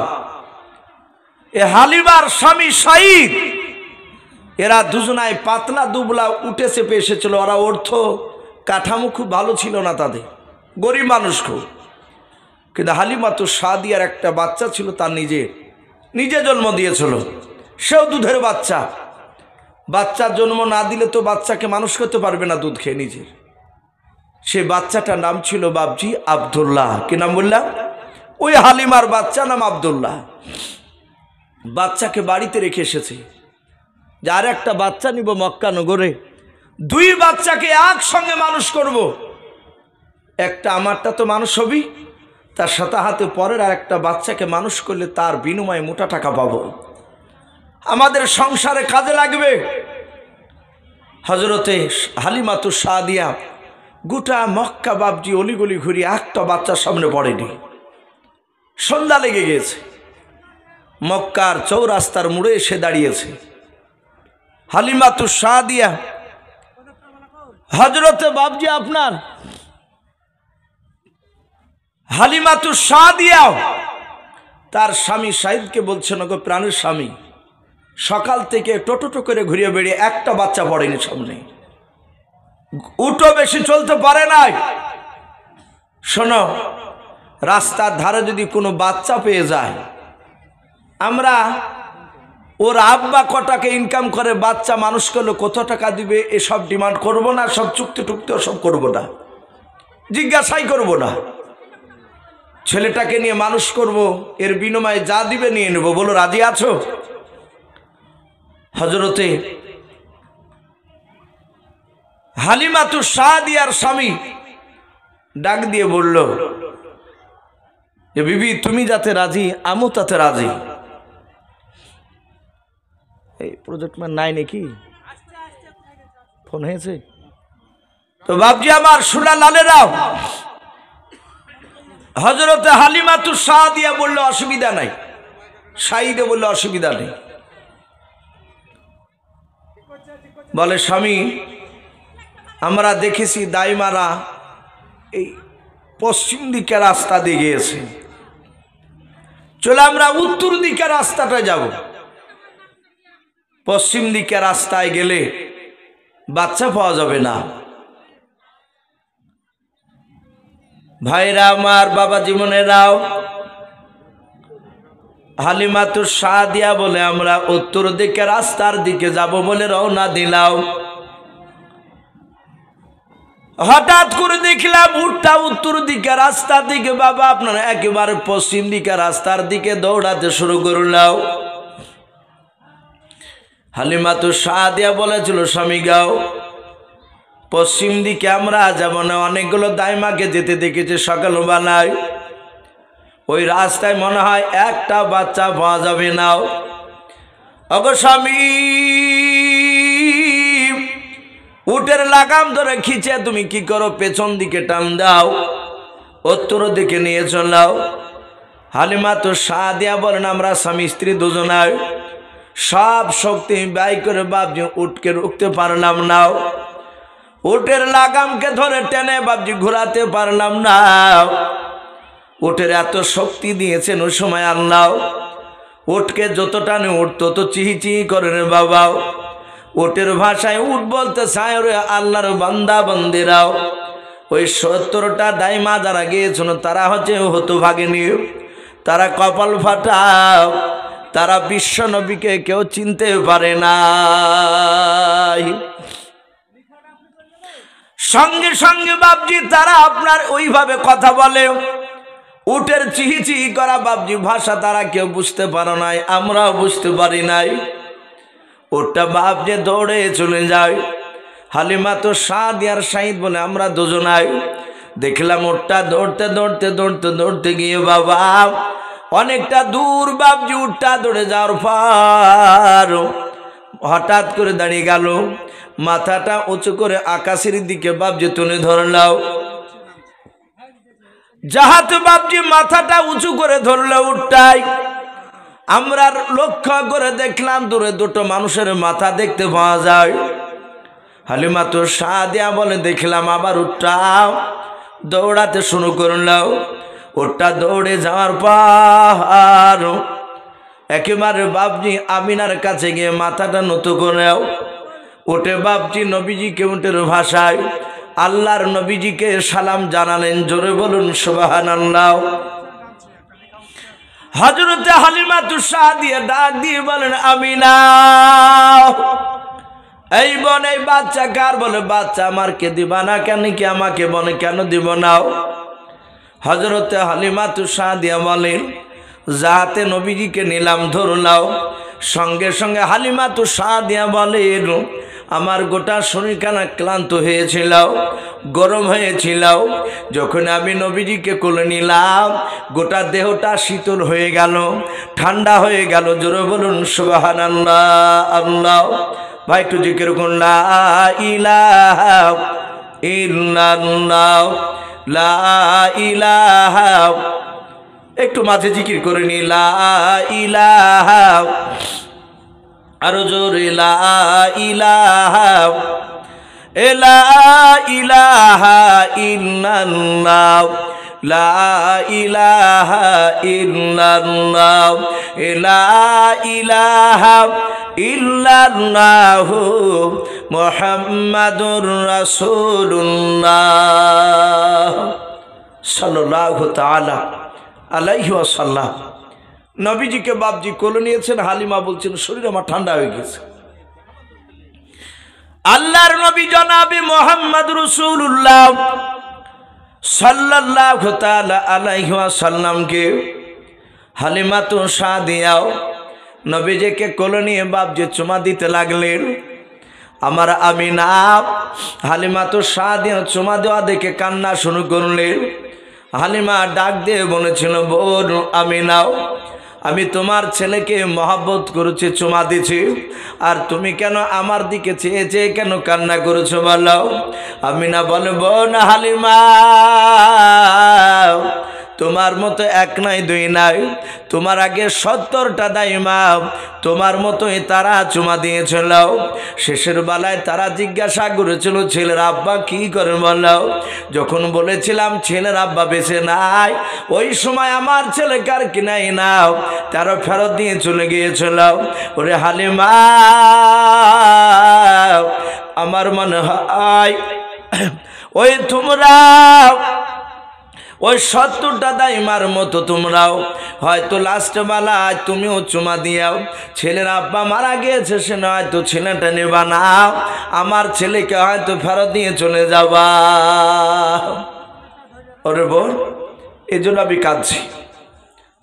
এ হালিমার স্বামী শহীদ, এরা দুজনায় পাতলা দুবলা উঠে চেপে এসেছিল। ওরা অর্থ কাঠামো খুব ভালো ছিল না, তাদের গরিব মানুষ খুব। কিন্তু হালিমাতুস সাদিয়ার একটা বাচ্চা ছিল, তার নিজে জন্ম দিয়েছিল, সেও দুধের বাচ্চা। বাচ্চার জন্ম না দিলে তো বাচ্চাকে মানুষ করতে পারবে না দুধ খেয়ে নিজের। সে বাচ্চাটার নাম ছিল বাবজি আব্দুল্লাহ। কি নাম বললাম? ওই হালিমার বাচ্চা নাম আব্দুল্লাহ। বাচ্চাকে বাড়িতে রেখে এসেছে যে আর একটা বাচ্চা নিব মক্কা নগরে, দুই বাচ্চাকে একসঙ্গে মানুষ করব। একটা আমারটা তো মানুষ হবি, তার সাথে হাতে পরের আর একটা বাচ্চাকে মানুষ করলে তার বিনিময়ে মোটা টাকা পাবো, আমাদের সংসারে কাজে লাগবে। হজরতে হালিমাতুস সাদিয়া গোটা মক্কা বাবজি অলিগলি ঘুরিয়ে একটা বাচ্চার সামনে পড়েনি। সন্ধ্যা লেগে গেছে, মক্কার চৌরাস্তার মোড়ে এসে দাঁড়িয়েছে হালিমাতুস সাদিয়া। হজরতে বাবজি আপনার হালিমাতুস সাদিয়া তার স্বামী সাইদকে বলছেন, ওগো প্রাণের স্বামী, সকাল থেকে টোটো করে ঘুরিয়ে বেরিয়ে একটা বাচ্চা পড়েনি সামনে, উঠো বেশি চলতে পারে নাই। শোনো, রাস্তার ধারে যদি কোনো বাচ্চা পেয়ে যায়, আমরা ওর আব্বা কটাকে ইনকাম করে বাচ্চা মানুষ করলে কত টাকা দিবে এসব ডিমান্ড করব না, সব চুক্তি টুক্তি ওসব করবো না, জিজ্ঞাসাই করব না। ছেলেটাকে নিয়ে মানুষ করব, এর বিনিময়ে যা দিবে নিয়ে নেব, বলো রাজি আছো? হজরতে হালিমাতুস সাদিয়ার স্বামী ডাক দিয়ে বলল যে বিবি তুমি যাতে রাজি আমিও তাতে রাজি। এই প্রজেক্ট ম্যান নাই নাকি? ফোন হয়েছে তো বাবজি আমার সোনা লালেরাও। হজরতে হালিমাতুস সাদিয়া বলল অসুবিধা নাই, সাইদে বলল অসুবিধা নেই। বলে স্বামী, আমরা দেখেছি দাইমারা এই পশ্চিম দিকে রাস্তা দিয়ে গিয়েছে, চলে আমরা উত্তর দিকে রাস্তাটা যাব। পশ্চিম দিকে রাস্তায় গেলে বাচ্চা পাওয়া যাবে না। ভাইরা আমার, বাবা জীবনেরাও, হালিমাতুস সাদিয়া বলে আমরা উত্তর দিকে রাস্তার দিকে যাব বলে রওনা দিলাম। হঠাৎ করে দেখলাম উঠটা উত্তর দিকে রাস্তার দিকে, বাবা আপনারা একেবারে পশ্চিম দিকে রাস্তার দিকে দৌড়াতে শুরু করলাম। হালিমাতুস সাদিয়া বলেছিল স্বামী গাও পশ্চিম দিকে আমরা যাব না, অনেকগুলো দাইমাকে যেতে দেখেছে সকালবেলায়, ওই রাস্তায় মনে হয় একটা বাচ্চা পাওয়া যাবে না। ওগো স্বামী, উটের লাগাম ধরে খিচে তুমি কি করো, পেছন দিকে টান দাও, উত্তর দিকে নিয়ে চলাও। হালিমাতুস সাদিয়া বলেন আমরা স্বামী স্ত্রী দুজনায় সব শক্তি ব্যয় করে বাবজি উটকে রুখতে পারলাম না, উটের লাগামকে ধরে টেনে বাবজি ঘোরাতে পারলাম না। উটের এত শক্তি দিয়েছেন ওই সময় আল্লাহ, উটকে যত টানে উঠ তত চিহি চিহি করে রে বাবা। উটের ভাষায় উট বলতে চায় রে আল্লাহর বান্দা বান্দিরাও, ওই 70টা দাইমা যারা গিয়েছিল তারা হচ্ছে হতভাগিনী, তারা কপাল ফাটাও, তারা বিশ্ব নবীকে কেউ চিনতে পারে না। সঙ্গে সঙ্গে বাবজি তারা আপনার ওইভাবে কথা বলে, উটের চিহি চিহি করা বাবজি ভাষা তারা কেউ বুঝতে পারে নাই, আমরাও বুঝতে পারি নাই। উটটা বাবজি দৌড়ে চলে যায়। হালিমাতুস সাদিয়ার সাইদ বলে আমরা দুজনাই দেখলাম উটটা দৌড়তে দৌড়তে দৌড়তে দৌড়তে গিয়ে বাবা অনেকটা দূর বাবজি উটটা দৌড়ে যাওয়ার পর হঠাৎ করে দাঁড়িয়ে গেল, মাথাটা উঁচু করে আকাশের দিকে বাবজি তুলে ধরলাও। যাহাতে বাবজি মাথাটা উঁচু করে ধরলো উটটাই, আমরা লক্ষ্য করে দেখলাম দূরে দুটো মানুষের মাথা দেখতে পাওয়া যায়। হালিমাতুস সাদিয়া বলে দেখলাম আবার উটটা দৌড়াতে শুরু করলো। উটটা দৌড়ে যাওয়ার পর একেবারে বাপজি আমিনার কাছে গিয়ে মাথাটা নত করেও ওঠে বাপজি নবীজিকে উটের ভাষায় আল্লাহর নবীজিকে সালাম জানালেন। জোরে বলুন সুবহানাল্লাহ। হযরতে হালিমাতুস সাদিয়া ডাক দিয়ে বলেন, আমিনা এই বোন এই বাচ্চা কার? বলে বাচ্চা আমার, কে দিবা না কেন? কি আমাকে বলে কেন দিব না? হযরতে হালিমাতুস সাদিয়া বলেন, যাতে নবীজিকে নিলাম ধরলাও। সঙ্গে সঙ্গে হালিমাতুস সাদিয়া বলেন, আমার গোটা শরীরখানা ক্লান্ত হয়েছিল, গরম হয়েছিল, যখন আমি নবীজিকে কোলে নিলাম গোটা দেহটা শীতল হয়ে গেল, ঠান্ডা হয়ে গেল। জোরে বলুন সুবহানাল্লাহ। আল্লাহ ভাই একটু জিকির করুন, লা ইলাহা ইল্লাল্লাহ, লা ইলাহা, একটু মাঝে জিকির করে নি, লা ইলাহা, আরো জোরে লা ইলাহা, লা ইলাহা ইল্লাল্লাহ, লা ইলাহা ইল্লাল্লাহ, লা ইলাহা ইল্লাল্লাহু মুহাম্মাদুর রাসূলুল্লাহ সাল্লাল্লাহু তাআলা আলাইহি ওয়াসাল্লাম। নবীজিকে বাপজি কোলে নিয়েছেন। হালিমা বলছেন, শরীর আমার ঠান্ডা হয়ে গেছে। আল্লাহর নবী জনাবে মুহাম্মদ রাসূলুল্লাহ সাল্লাল্লাহু তাআলা আলাইহি ওয়াসাল্লামকে হালিমাতুস সাদিয়া নবীজিকে কোলে নিয়ে বাপজি চুমা দিতে লাগলেন। আমার আমিনা হালিমাতুস সাদিয়া চুমা দেওয়া দেখে কান্না শুরু করলেন। হালিমা ডাক দিয়ে বলেছিল, বোন আমিনাও, আমি তোমার ছেলেকে মহব্বত করেছি, চুমা দিছি, আর তুমি কেন আমার দিকে চেয়ে চেয়ে কেন কান্না করেছো বলো? আমিনা বলে, বোন হালিমা, তোমার মতো এক নাই দুই নাই, তোমার আগে 70টা দাইমা তোমার মতোই তারা চুমা দিয়েছিল। শেষের বেলায় তারা জিজ্ঞাসা করেছিল, ছেলের আব্বা কি করে বলো? যখন বলেছিলাম ছেলের আব্বা বেঁচে নাই, ওই সময় আমার ছেলে কার কিনাই নাও তারা ফেরত দিয়ে চলে গিয়েছিল। ওরে হালিমা, আমার মনে হয় ওই তোমরা ওই 70টা দাইমার মতো তোমরাও হয়তো লাস্ট বেলায় তুমিও চুমা দিয়াও। ছেলের আব্বা মারা গিয়েছে, সে না হয়তো ছেলেটা নেবা না, আমার ছেলেকে হয়তো ফেরত দিয়ে চলে যাবা। ওরে বোন, এই জন্য আমি কাঁদছি।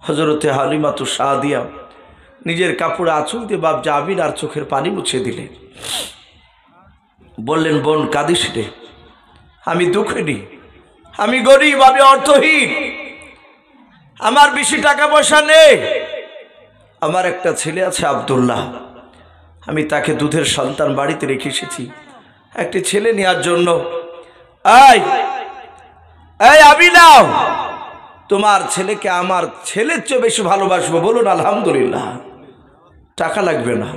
হযরতে হালিমাতুস সাদিয়া নিজের কাপড়ে আঁচল দিয়ে বাপজি আমিনার চোখের পানি মুছে দিলেন। বললেন, বোন কাঁদিস রে, আমি দুঃখিনী, আমি গরিব, আমি অর্থহীন, আমার বেশি টাকা পয়সা নেই। আমার একটা ছেলে আছে আব্দুল্লাহ, আমি তাকে দুধের সন্তান বাড়িতে রেখে এসেছি একটি ছেলে নেওয়ার জন্য। এই আমিনা, তোমার ছেলেকে আমার ছেলের চেয়ে বেশি ভালোবাসবো, বলুন আলহামদুলিল্লাহ। টাকা লাগবে না,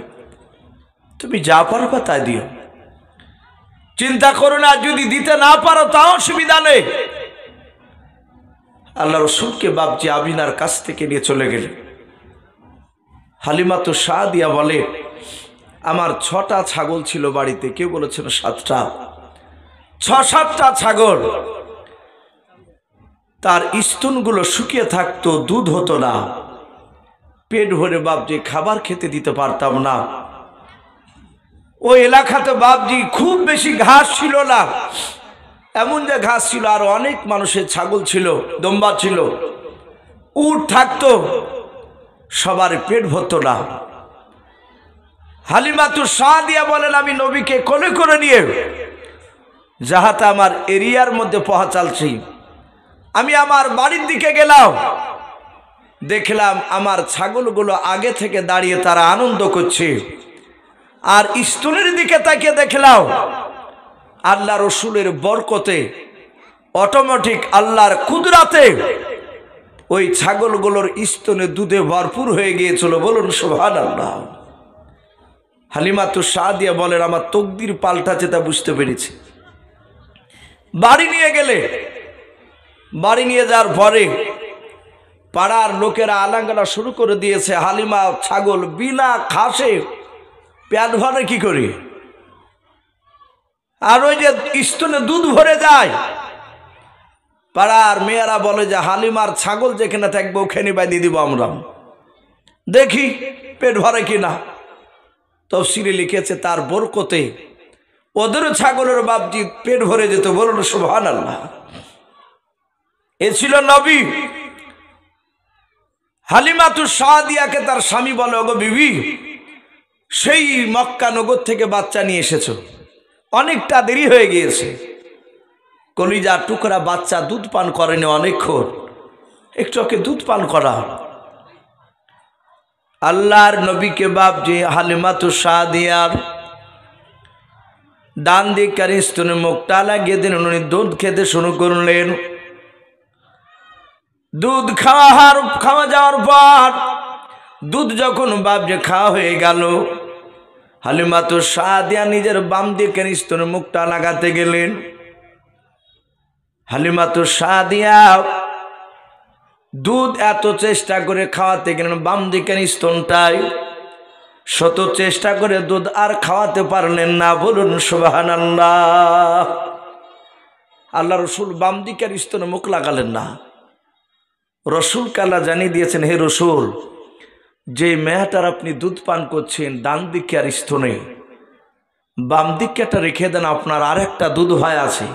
তুমি যা পারবা তাই দিও, চিন্তা করো না, যদি দিতে না পারো তাও অসুবিধা নেই। আল্লাহ রসুলকে বাপজি আমিনার কাছ থেকে নিয়ে চলে গেলেন। হালিমাতুস সাদিয়া বলে, আমার 6টা ছাগল ছিল বাড়িতে, কেউ বলেছেন 7টা, 6-7টা ছাগল। তার স্তনগুলো শুকিয়ে থাকতো, দুধ হতো না, পেট ভরে বাপজি খাবার খেতে দিতে পারতাম না। ওই এলাকাতে বাপজি খুব বেশি ঘাস ছিল না, এমন যে ঘাস ছিল আর অনেক মানুষের ছাগল ছিল, দম্বা ছিল, উট থাকতো, সবার পেট ভরতো না। হালিমাতুস সাদিয়া বলেন, আমি নবীকে কোলে করে নিয়ে যাহাতে আমার এরিয়ার মধ্যে পৌঁছালছি, আমি আমার বাড়ির দিকে গেলাম। দেখলাম আমার ছাগলগুলো আগে থেকে দাঁড়িয়ে তারা আনন্দ করছে, আর স্তনের দিকে তাকিয়ে দেখলাম আল্লাহ রসুলের বরকতে অটোমেটিক আল্লাহর কুদরাতে ওই ছাগলগুলোর স্তনে দুধে ভরপুর হয়ে গিয়েছিল, বলুন সুবহানাল্লাহ। হালিমাতুস সাদিয়া বলেন, আমার তকদির পাল্টাছে তা বুঝতে পেরেছি। বাড়ি নিয়ে গেলে, বাড়ি নিয়ে যাওয়ার পরে পাড়ার লোকেরা আলাঙ্গনা শুরু করে দিয়েছে, হালিমা ছাগল বিনা ঘাসে পেট ভরে কি করে, আর ওই যে স্তনে দুধ ভরে যায়। পাড়ার মেয়েরা বলে যে হালিমার ছাগল যেখানে থাকবে ওখানে বাঁধি দিব আমরা, দেখি পেট ভরে কিনা। তফসিরে লিখেছে তার বরকতে ওদের ছাগলের বাপজি পেট ভরে যেত। বলুন সুবহানাল্লাহ। এ ছিল নবী। হালিমাতুস সাদিয়াকে তার স্বামী বলে, ওগো বিবি, সেই মক্কা নগর থেকে বাচ্চা নিয়ে এসেছো, অনেকটা দেরি হয়ে গিয়েছে, কলিজা টুকরা বাচ্চা দুধ পান করেনি অনেকক্ষণ, একটু ওকে দুধ পান করা। আল্লাহর নবীকে বাপ যে হালিমাতুস সাদিয়ার ডান দিকের স্তনে মুখটা লাগিয়ে দিন, উনি দুধ খেতে শুরু করলেন। দুধ খাওয়া যাওয়ার পর দুধ যখন বাপ যে খাওয়া হয়ে গেল, হালিমাতুস সাদিয়া নিজের বাম দিকের স্তনে মুখটা লাগাতে গেলেন। হালিমাতুস সাদিয়া দুধ এত চেষ্টা করে খাওয়াতে গেলেন বাম দিকের স্তনটায়, শত চেষ্টা করে দুধ আর খাওয়াতে পারলেন না। বলুন সুবহানাল্লাহ। আল্লাহ রসুল বাম দিকের স্তনে মুখ লাগালেন না। রসুলকে আল্লাহ জানিয়ে দিয়েছেন, হে রসুল, যে মেয়েটার আপনি দুধ পান করছেন ডান দিকে আর স্তনে, বাম দিকটা রেখে দেন, আপনার আর একটা দুধ ভাই আছে,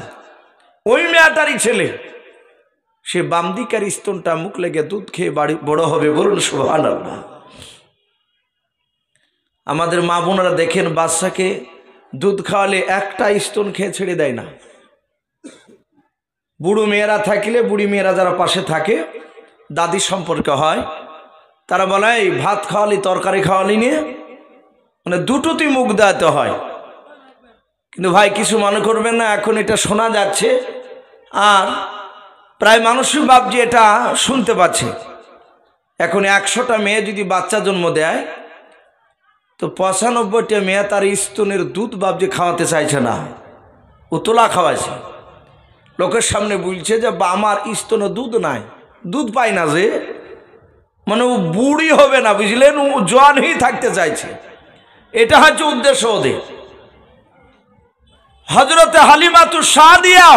ওই মেয়েটারই ছেলে, সে বাম দিকের স্তনটা মুখ লেগে দুধ খেয়ে বড় হবে। বলুন সুবহানাল্লাহ। আমাদের মা বোনেরা দেখেন, বাচ্চাকে দুধ খাওয়ালে একটা স্তন খেয়ে ছেড়ে দেয় না। বুড়ো মেয়েরা থাকলে, বুড়ি মেয়েরা যারা পাশে থাকে, দাদি সম্পর্কে হয়, তারা বলে এই ভাত খাওয়ালি তরকারি খাওয়ালি নিয়ে মানে দুটোতেই মুখ দেওয়াতে হয়। কিন্তু ভাই কিছু মনে করবেন না, এখন এটা শোনা যাচ্ছে আর প্রায় মানুষই ভাবছে এটা শুনতে পাচ্ছে। এখন 100টা মেয়ে যদি বাচ্চা জন্ম দেয়, তো 95টা মেয়ে তার স্তনের দুধ ভাবছে খাওয়াতে চাইছে না, উতলা খাওয়াইছে। লোকের সামনে বলছে যে আমার স্তনে দুধ নাই, দুধ পায় না, যে মানে ও বুড়ি হবে না, বুঝলেন, ও জোয়ানই থাকতে চাইছে। এটা হচ্ছে উদ্দেশ্য ওদের। হযরতে হালিমাতুস সাদিয়া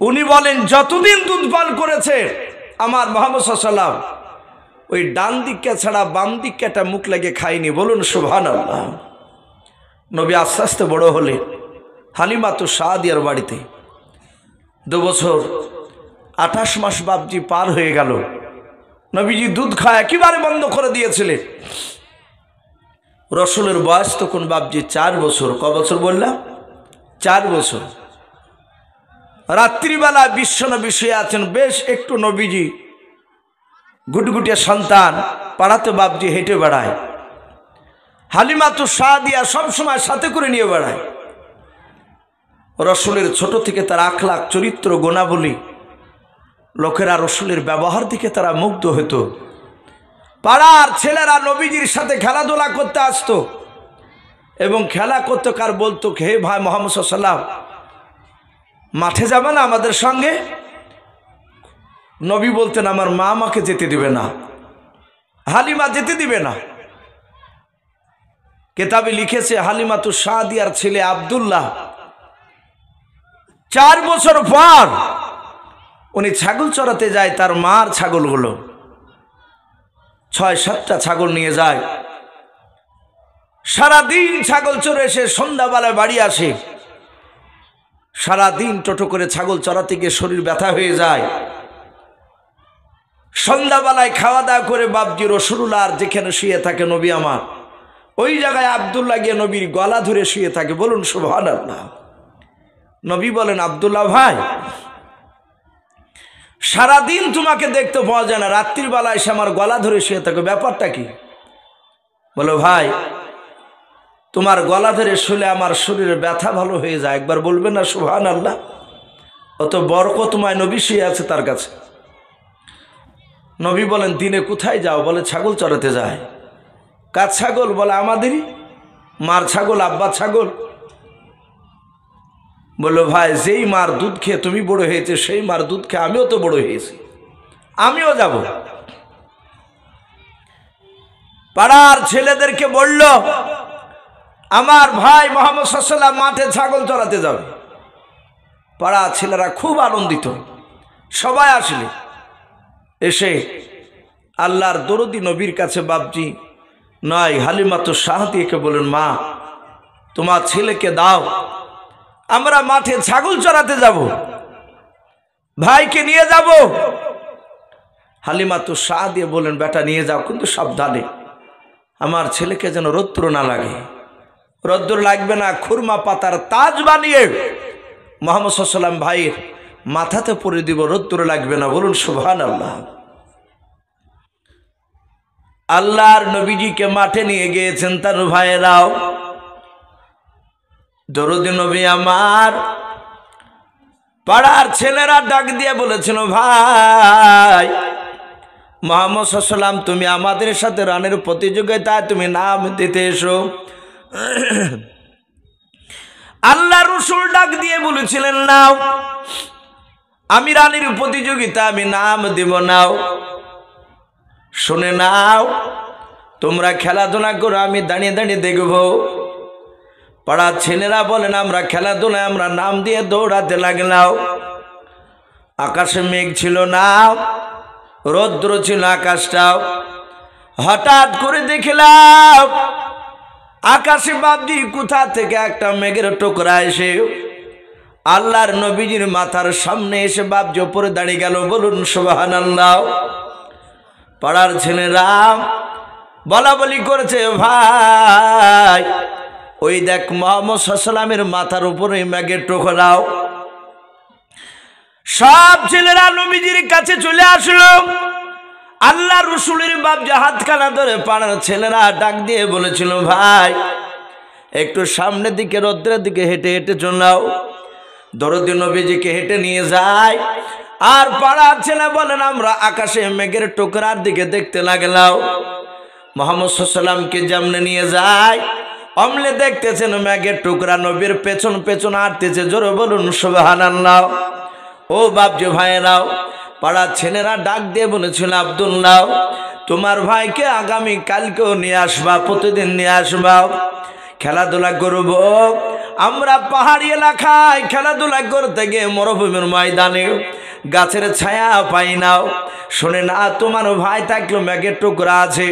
উনি বলেন, যতদিন দুধ পান করেছে আমার মুহাম্মদ সাল্লাল্লাহু আলাইহি ওয়াসাল্লাম, ওই ডান দিকটা ছাড়া বাম দিকটা মুখ লাগে খায়নি। বলুন সুবহানাল্লাহ। নবী আস্তে আস্তে বড় হলে হালিমাতুস সাদিয়ার বাড়িতে 2 বছর 28 মাস বাপজি পার হয়ে গেল। নবীজি দুধ খাওয়া একেবারে বন্ধ করে দিয়েছিলেন। রসুলের বয়স তখন বাপজি 4 বছর। ক বছর বললাম? 4 বছর। রাত্রিবেলা বিশ্বনবী শুয়ে আছেন, বেশ একটু নবীজি গুটগুটিয়া সন্তান পাড়াতে বাপজি হেঁটে বেড়ায়, হালিমাতুস সাদিয়া সবসময় সাথে করে নিয়ে বেড়ায়। রসুলের ছোট থেকে তার আখলাক চরিত্র গুণাবলী, লোকেরা রসুলের ব্যবহার দিকে তারা মুগ্ধ হতো। পাড়ার ছেলেরা নবীজির সাথে খেলাধুলা করতে আসতো এবং খেলা করতে কার বলতো, হে ভাই মুহাম্মদ সাল্লাল্লাহু আলাইহি ওয়াসাল্লাম, মাঠে যাবে না আমাদের সঙ্গে? নবী বলতেন, আমার মা আমাকে যেতে দিবে না, হালিমা যেতে দিবে না। কেতাবে লিখেছে হালিমাতুস সাদিয়ার ছেলে আব্দুল্লাহ 4 বছর পর উনি ছাগল চড়াতে যায়, তার মার ছাগলগুলো 6-7টা ছাগল নিয়ে যায়। সারাদিন ছাগল চড়ে এসে সন্ধ্যাবেলায় বাড়ি আসে। সারাদিন টোটো করে ছাগল চড়াতে গিয়ে শরীর ব্যথা হয়ে যায়। সন্ধ্যাবেলায় খাওয়া দাওয়া করে বাপজি রাসূলুল্লাহ যেখানে শুয়ে থাকে নবী আমার, ওই জায়গায় আব্দুল্লাহ গিয়ে নবীর গলা ধরে শুয়ে থাকে। বলুন সুবহানাল্লাহ। নবী বলেন, আব্দুল্লাহ ভাই, সারাদিন তোমাকে দেখতে পাওয়া যায় না, রাত্রিবেলা এসে আমার গলা ধরে শুয়ে থাকো, ব্যাপারটা কি? বলো, ভাই তোমার গলা ধরে শুলে আমার শরীরের ব্যথা ভালো হয়ে যায়। একবার বলবেন না সুবহানাল্লাহ? অত বরকতময় নবী শুয়ে আছে তার কাছে। নবী বলেন, দিনে কোথায় যাও? বলে, ছাগল চড়াতে যায়। কার ছাগল? বলে, আমাদেরই, মার ছাগল, আব্বার ছাগল। বললো, ভাই যেই মার দুধ খেয়ে তুমি বড় হয়েছে, সেই মার দুধ খেয়ে আমিও তো বড় হয়েছি। আমিও যাব। পাড়ার ছেলেদেরকে বলল, আমার ভাই মুহাম্মদ সাল্লাল্লাহু আলাইহি ওয়াসাল্লাম মাঠে ছাগল চড়াতে যাবে। পাড়ার ছেলেরা খুব আনন্দিত, সবাই আসলে এসে আল্লাহর দরদি নবীর কাছে বাপজি নয় হালিমাতুস সাদিয়াকে বলেন, মা তোমার ছেলেকে দাও, আমরা মাঠে ছাগল চড়াতে যাব, ভাইকে নিয়ে যাব। হালিমাতুস সাদিয়া বলেন, বেটা নিয়ে যাও, কিন্তু সাবধানে, আমার ছেলেকে যেন রৌদ্র না লাগে। রৌদ্র লাগবে না, খুরমা পাতার তাজ বানিয়ে মুহাম্মদ সাল্লাল্লাহু আলাইহি ওয়াসাল্লাম ভাইয়ের মাথাতে পরে দিব, রৌদ্র লাগবে না। বলুন সুবহানাল্লাহ। আল্লাহর নবীজিকে মাঠে নিয়ে গিয়েছেন তার ভাইয়েরাও। দরুদ নবী আমার পাড়ার ছেলেরা ডাক দিয়ে বলেছিল, ভাই মুহাম্মদ সাল্লাল্লাহু আলাইহি ওয়াসাল্লাম তুমি আমাদের সাথে রানের প্রতিযোগিতায় তুমি নাম দিতে এসো। আল্লাহ রাসূল ডাক দিয়ে বলেছিলেন, নাও, আমি রানের প্রতিযোগিতা আমি নাম দেব, নাও, শুনে নাও, তোমরা খেলাধুলা করো, আমি দাঁড়িয়ে দাঁড়িয়ে দেখব। পাড়ার ছেলেরা বলেন, আমরা খেলাধুলায় আমরা নাম দিয়ে দৌড়াতে লাগলাম। আকাশে মেঘ ছিল না, রৌদ্র ছিল আকাশটাও। হঠাৎ করে দেখলাম আকাশে বাপজি কোথা থেকে একটা মেঘের টুকরা এসে আল্লাহর নবীজির মাথার সামনে এসে বাপজি উপরে দাঁড়িয়ে গেল। বলুন সুবহানাল্লাহ। পাড়ার ছেলেরা বলা বলি করেছে, ভাই ওই দেখ মুহাম্মদ সাল্লাল্লাহু আলাইহি ওয়াসাল্লামের মাথার উপরে মেঘের টুকরাও। সব ছেলেরা নবীজির কাছে চলে আসলো। আল্লাহ রসুলের বাপজি হাতখানা ধরে পাড়ার ছেলেরা ডাক দিয়ে বলেছিল, ভাই একটু সামনের দিকে রৌদ্রের দিকে হেঁটে হেঁটে চলাও। দরদি নবীজিকে হেঁটে নিয়ে যায়। আর পাড়ার ছেলে বলেন, আমরা আকাশে মেঘের টুকরার দিকে দেখতে লাগলাম। মুহাম্মদ সাল্লাল্লাহু আলাইহি ওয়াসাল্লামকে যেমনে নিয়ে যায় অমলে দেখতেছেন মেঘের টুকরা নবীর পেছন পেছন হাঁটতেছে। জোরে বলুন সুবহানাল্লাহ। ও বাপজি ভাইয়েরাও, পাড়ার ছেলেরা ডাক দিয়ে বলেছিল, আব্দুল্লাহ তোমার ভাইকে আগামী কালকেও নিয়ে আসবা, প্রতিদিন নিয়ে আসবা, খেলাধুলা করব। আমরা পাহাড়ি এলাকায় খেলাধুলা করতে গিয়ে মরুভূমির ময়দানে গাছের ছায়া পাই না। শুনে না, তোমার ভাই থাকলো মেঘের টুকরা আছে।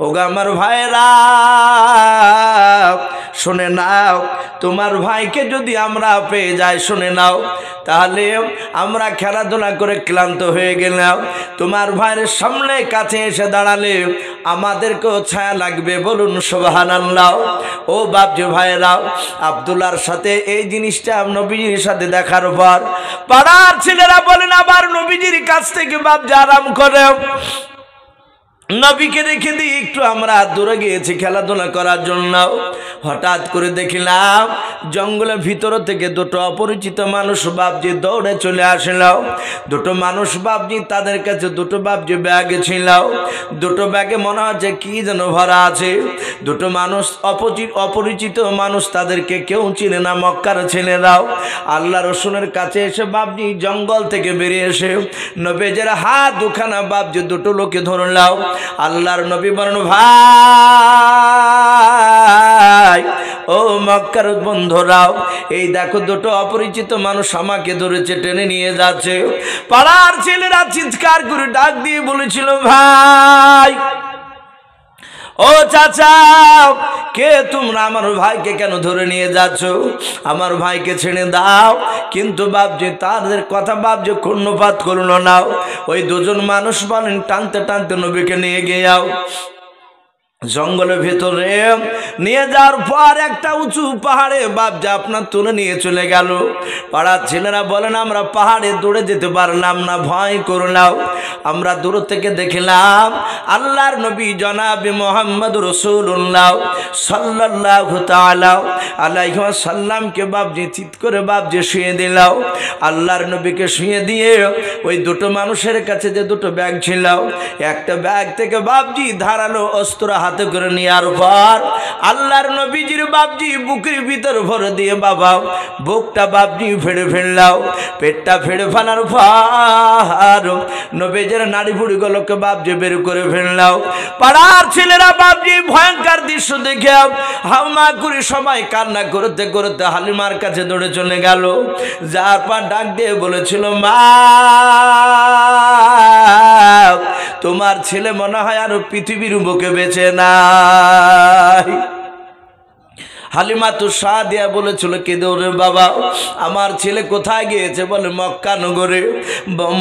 ওগো আমার ভাইরা শুনে নাও, তোমার ভাইকে যদি আমরা পেয়ে যাই, শুনে নাও, তাহলে আমরা খেলাধুলা করে ক্লান্ত হয়ে গেলাম, তোমার ভাইয়ের সামনে কাছে এসে দাঁড়ালে আমাদেরকেও ছায়া লাগবে। বলুন সুবহানাল্লাহ। ও বাপজি ভাইরা, আব্দুল্লাহর সাথে এই জিনিসটা নবীজির সাথে দেখার পর পাড়ার ছেলেরা বলেন, আবার নবীজির কাছ থেকে বাপজি আরাম করে নবীকে রেখে দিই, একটু আমরা দূরে গিয়েছি খেলাধুলা করার জন্য। হঠাৎ করে দেখলাম জঙ্গলের ভিতর থেকে দুটো অপরিচিত মানুষ বাপজি দৌড়ে চলে আসলো। দুটো মানুষ বাপজি, তাদের কাছে দুটো বাপজি ব্যাগ ছিল। দুটো ব্যাগে মনে হচ্ছে কি যেন ভরা আছে। দুটো মানুষ অপরিচিত মানুষ, তাদেরকে কেউ চিনে না, মক্কার ছেলেরাও। আল্লাহ রসুলের কাছে এসে বাপজি জঙ্গল থেকে বেরিয়ে এসে নবীজের হাত দুখানা বাপজি দুটো লোকে ধরলাম। আল্লাহর নবী বলেন, ভাই ও মক্কার বন্ধুরাও, এই দেখো দুটো অপরিচিত মানুষ আমাকে ধরেছে, টেনে নিয়ে যাচ্ছে। পাড়ার ছেলেরা চিৎকার করে ডাক দিয়ে বলেছিল, ভাই ও চাচা, কে তোমরা? আমার ভাইকে কেন ধরে নিয়ে যাচ্ছ? আমার ভাইকে ছেড়ে দাও। কিন্তু বাপজি তাদের কথা বাপজি কর্ণপাত করলো না। ওই দুজন মানুষ বলেন, টানতে টানতে নবীকে নিয়ে গিয়ে জঙ্গলের ভেতরে নিয়ে যাওয়ার পর একটা উঁচু পাহাড়ে বাপজি আপনার তুলে নিয়ে চলে গেল। পাড়ার ছেলেরা বলেন, আমরা পাহাড়ে দৌড়ে যেতে পারলাম না, ভয় করলাম। আমরা দূর থেকে দেখলাম আল্লাহর নবী জনাবে মুহাম্মদ রাসূলুল্লাহ সাল্লাল্লাহু তাআলা আলাইহি ওয়াসাল্লামকে বাপজি চিৎ করে বাপজি শুয়ে দিলাম। আল্লাহর নবীকে শুয়ে দিয়ে ওই দুটো মানুষের কাছে যে দুটো ব্যাগ ছিল, একটা ব্যাগ থেকে বাপজি ধারালো অস্ত্র হাতে করে নেওয়ার পর আল্লাহর নবীজির বাপজি বুকের ভিতর ভরে দিয়ে বাবা বুকটা বাপজি ফেড়ে ফেললাম। পেটটা ফেড়ে ফেলার পর নবীজি নিজের নাড়ি ভুড়িগুলোকে বাপজি বের করে ফেললাম। পাড়ার ছেলেরা বাপজি ভয়ঙ্কর দৃশ্য দেখে হামা করে সবাই কান্না করতে করতে হালিমার কাছে দৌড়ে চলে গেল। যার পর ডাক দিয়ে বলেছিল, মা তোমার ছেলে মনে হয় আর পৃথিবীর বুকে বেঁচে নাই। হালিমাতুস সাদিয়া বলেছিল, কেঁদে ওরে বাবা, আমার ছেলে কোথায় গিয়েছে? বলে মক্কা নগরে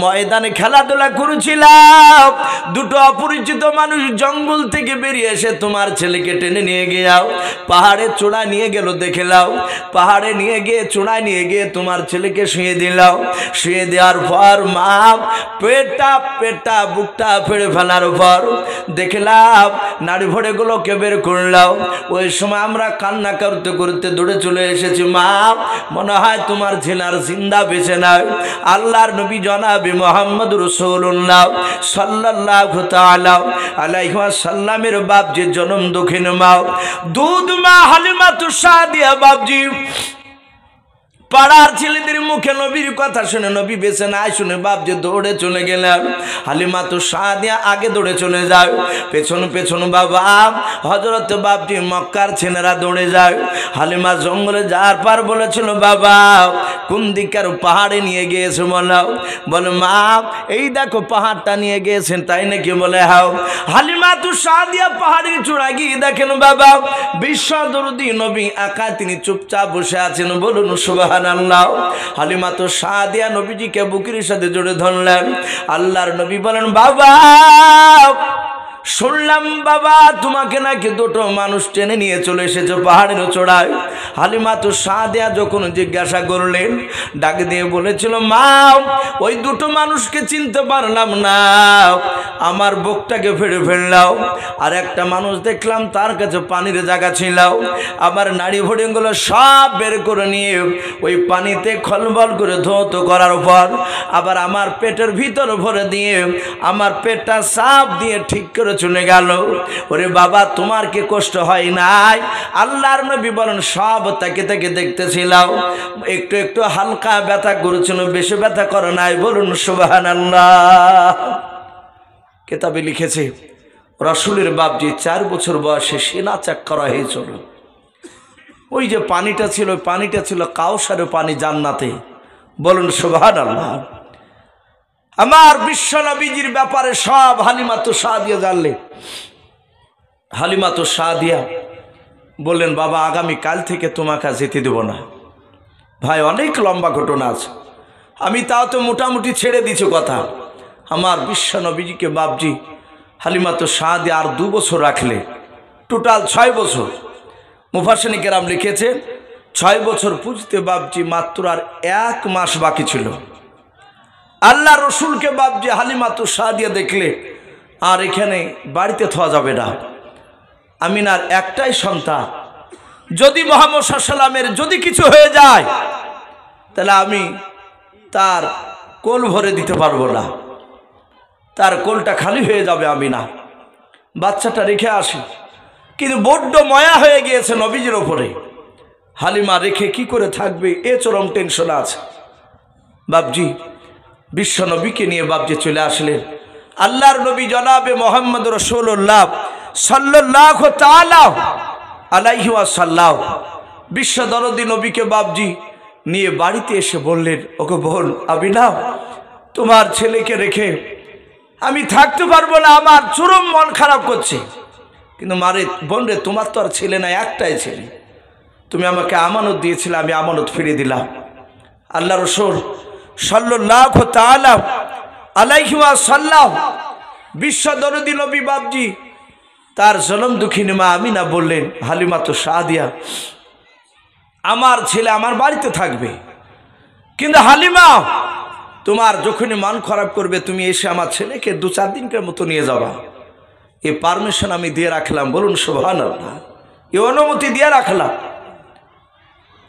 ময়দানে খেলাধুলা করেছিলাম, দুটো অপরিচিত মানুষ জঙ্গল থেকে বেরিয়ে এসে তোমার ছেলেকে টেনে নিয়ে গিয়াও পাহাড়ে চূড়ায় নিয়ে গেল। দেখে লাও, পাহাড়ে নিয়ে গিয়ে চূড়ায় নিয়ে গিয়ে তোমার ছেলেকে শুয়ে দিলাম। শুয়ে দেওয়ার পর মা পেটা বুকটা ফেড়ে ফেলার পর দেখলাম নাড়ি ভোড়েগুলোকে বের করলাম। ওই সময় আমরা কান্না করতে করতে দৌড়ে চলে এসেছি, মা মনে হয় তোমার ছেলে আর জিন্দা বেঁচে নাই। আল্লাহর নবী জনাবে মুহাম্মদ রাসূলুল্লাহ সাল্লাল্লাহু তাআলা আলাইহি ওয়াসাল্লামের বাপ যে জন্ম দক্ষিণ মা দুধ মা হালিমাতুস সাদিয়া বাপজি পাড়ার ছেলেদের মুখে নবীর কথা শুনে, নবী বেঁচে নাই শুনে বাপ যে দৌড়ে চলে গেলেন। হালিমাতুস সাদিয়া আগে দৌড়ে চলে যায়, পেছন পেছন বাবা হযরত বাপজি মক্কার ছেলেরা দৌড়ে যায়। হালিমা জঙ্গলে যাওয়ার পর বলেছিল, বাবা কোন দিকের পাহাড়ে নিয়ে গিয়েছে বলাও? বলে মা এই দেখো পাহাড়টা নিয়ে গিয়েছেন। তাই নাকি? বলে হাও। হালিমাতুস সাদিয়া পাহাড়ের চূড়ায় গিয়ে দেখেন বাবা বিশ্ব দরদি নবী একা, তিনি চুপচাপ বসে আছেন। বলুন সুবহানাল্লাহ। হালিমাতুস সাদিয়া নবীজিকে বুকের সাথে জড়িয়ে ধরলেন। আল্লাহর নবী বলেন, বাবা শুনলাম বাবা তোমাকে নাকি দুটো মানুষ টেনে নিয়ে চলে এসেছে পাহাড়ের চূড়ায়। হালিমাতুস সাদিয়া যখন জিজ্ঞাসা করলেন, ডাক দিয়ে বলেছিল, মা ওই দুটো মানুষকে চিনতে পারলাম না, আমার বুকটাকে ফেড়ে ফেললাম। আর একটা মানুষ দেখলাম তার কাছে পানির জায়গা ছিল, আমার নাড়ি ভুড়িগুলো সব বের করে নিয়ে ওই পানিতে খলবল করে ধৌত করার পর আবার আমার পেটের ভিতর ভরে দিয়ে আমার পেটটা সাপ দিয়ে ঠিক করে চলে গেল। ওরে বাবা তোমার কি কষ্ট হয় নাই? আল্লাহর নবী বলেন, সব তাকে তাকে দেখতেছিলাম, একটু একটু হালকা ব্যথা করেছিল, বেশি ব্যথা করে নাই। বলুন সুবহানাল্লাহ। কিতাবে লিখেছে রাসূলের বাপজি 4 বছর বয়সে সেনা ত্যাগ করা হয়েছিল। ওই যে পানিটা ছিল, পানিটা ছিল কাউসারের পানি জান্নাতে। বলুন সুবহানাল্লাহ। আমার বিশ্ব নবীজির ব্যাপারে সব হালিমাতুস সাদিয়া জানলে। হালিমাতুস সাদিয়া বললেন, বাবা আগামী কাল থেকে তোমাকে যেতে দেব না। ভাই অনেক লম্বা ঘটনা আছে, আমি তাও তো মোটামুটি ছেড়ে দিছি কথা। আমার বিশ্ব নবীজিকে বাপজি হালিমাতুস সাদিয়া আর 2 বছর রাখলে, টোটাল 6 বছর। মুফাসসিরিন কেরাম লিখেছে 6 বছর পুজতে বাপজি মাত্র আর 1 মাস বাকি ছিল। আল্লাহ রসুলকে বাপজি হালিমাতুস সাদিয়া দেখলে আর এখানে বাড়িতে থাকা যাবে না। আমিনার একটাই সন্তান, যদি মুহাম্মদ সাল্লাল্লাহু আলাইহি ওয়াসাল্লামের যদি কিছু হয়ে যায় তাহলে আমি তার কোল ভরে দিতে পারবো না, তার কোলটা খালি হয়ে যাবে। আমিনা বাচ্চাটা রেখে আসি, কিন্তু বড্ড মায়া হয়ে গিয়েছে নবীজির ওপরে। হালিমা রেখে কি করে থাকবে, এ চরম টেনশন আছে। বাপজি বিশ্ব নবীকে নিয়ে বাপজি চলে আসলেন। আল্লাহর নবী জনাবে মুহাম্মদ রাসূলুল্লাহ সাল্লাল্লাহু তাআলা আলাইহি ওয়াসাল্লাম বিশ্ব দরদি নবীকে বাপজি নিয়ে বাড়িতে এসে বললেন, ওকে বোন আমিনা তোমার ছেলেকে রেখে আমি থাকতে পারবো না, আমার চরম মন খারাপ করছে। কিন্তু মারে বোন রে, তোমার তো আর ছেলে নাই, একটাই ছেলে, তুমি আমাকে আমানত দিয়েছিলে, আমি আমানত ফিরিয়ে দিলাম। আল্লাহ রাসূল সাল্লাল্লাহু তাআলা আলাইহি ওয়াসাল্লাম বিশ্ব দরদি নবী বাপজি তার জনম দুঃখিনী মা আমিনা বললেন, হালিমাতুস সাদিয়া আমার ছেলে আমার বাড়িতে থাকবে, কিন্তু হালিমা তোমার যখনই মন খারাপ করবে তুমি এসে আমার ছেলেকে 2-4 দিনের মতো নিয়ে যাবা। এই পারমিশন আমি দিয়ে রাখলাম। বলুন সুবহানাল্লাহ। এই অনুমতি দিয়ে রাখলাম।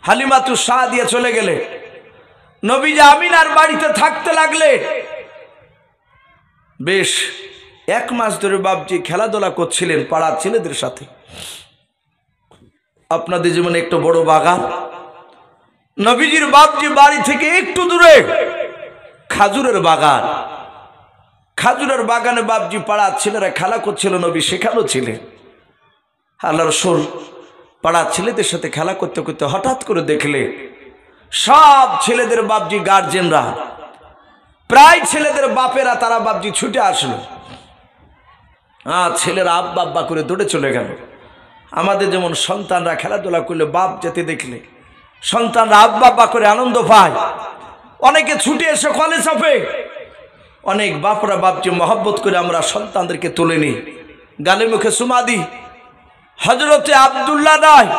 হালিমাতুস সাদিয়া চলে গেলে নবীজি আমিনার বাড়িতে থাকতে লাগলে। বেশ 1 মাস ধরে বাপজি খেলাধুলা করছিলেন পাড়ার ছেলেদের সাথে। আপনাদের জীবনে একটু বড় বাগান, নবীজির বাপজি বাড়ি থেকে একটু দূরে খাজুরের বাগান। খাজুরের বাগানে বাপজি পাড়ার ছেলেরা খেলা করছিল, নবী সেখানেও ছিলেন। আল্লাহ রাসূল পাড়ার ছেলেদের সাথে খেলা করতে করতে হঠাৎ করে দেখলে সব ছেলেদের বাপজি গার্জেনরা, প্রায় ছেলেদের বাপেরা, তারা বাপজি ছুটে আসলো। ছেলেরা আব্বা আব্বা করে দৌড়ে চলে গেল। আমাদের যেমন সন্তানরা খেলাধুলা করলে বাপ যেতে দেখলে সন্তানরা আব্বা আব্বা করে আনন্দ পায়, অনেকে ছুটে এসে কলে চাপে। অনেক বাপরা বাপজি মহব্বত করে আমরা সন্তানদেরকে তুলে নিই, গালে মুখে সুমা দিই। হযরতে আব্দুল্লাহ নয়,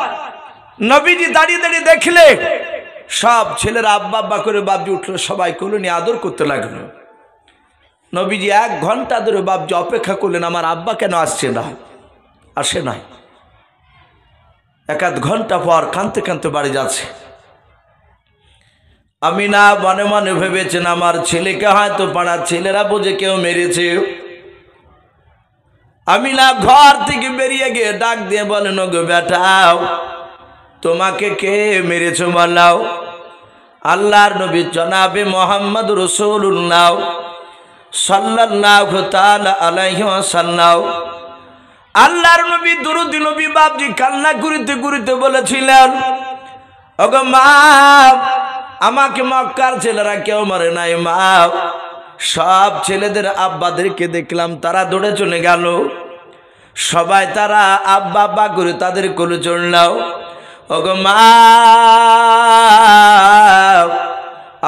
নবীজি দাঁড়িয়ে দাঁড়িয়ে দেখলে সব ছেলেরা আব্বা আব্বা করে বাপজি উঠলো, সবাই কোলে নিয়ে আদর করতে লাগলো। নবীজি 1 ঘন্টা ধরে বাপজি অপেক্ষা করলেন, আমার আব্বা কেন আসছে না, আসে নাই। 1-8 ঘন্টা পর কাঁদতে কাঁদতে বাড়ি যাচ্ছে। আমিনা মনে মনে ভেবেছেন আমার ছেলেকে হয়তো পাড়ার ছেলেরা বুঝে কেউ মেরেছে। আমিনা ঘর থেকে বেরিয়ে গিয়ে ডাক দিয়ে বলেন, ওগো বেটাও, তোমাকে কে মেরেছে বলাও। আল্লাহর নবী জনাবে মোহাম্মদ রাসূলুল্লাহ সাল্লাল্লাহু তাআলা আলাইহি ওয়াসাল্লাম, আল্লাহর নবী দুরূদ নবী বাপজি কান্না করিতে করিতে বলেছিলেন, ওগো মা, আমাকে মক্কার ছেলেরা কেউ মারে নাই মা। সব ছেলেদের আব্বাদেরকে দেখলাম তারা দৌড়ে চলে গেল, সবাই তারা আব্বা আব্বা করে তাদের কোলে চড়লাও। ওগো মা,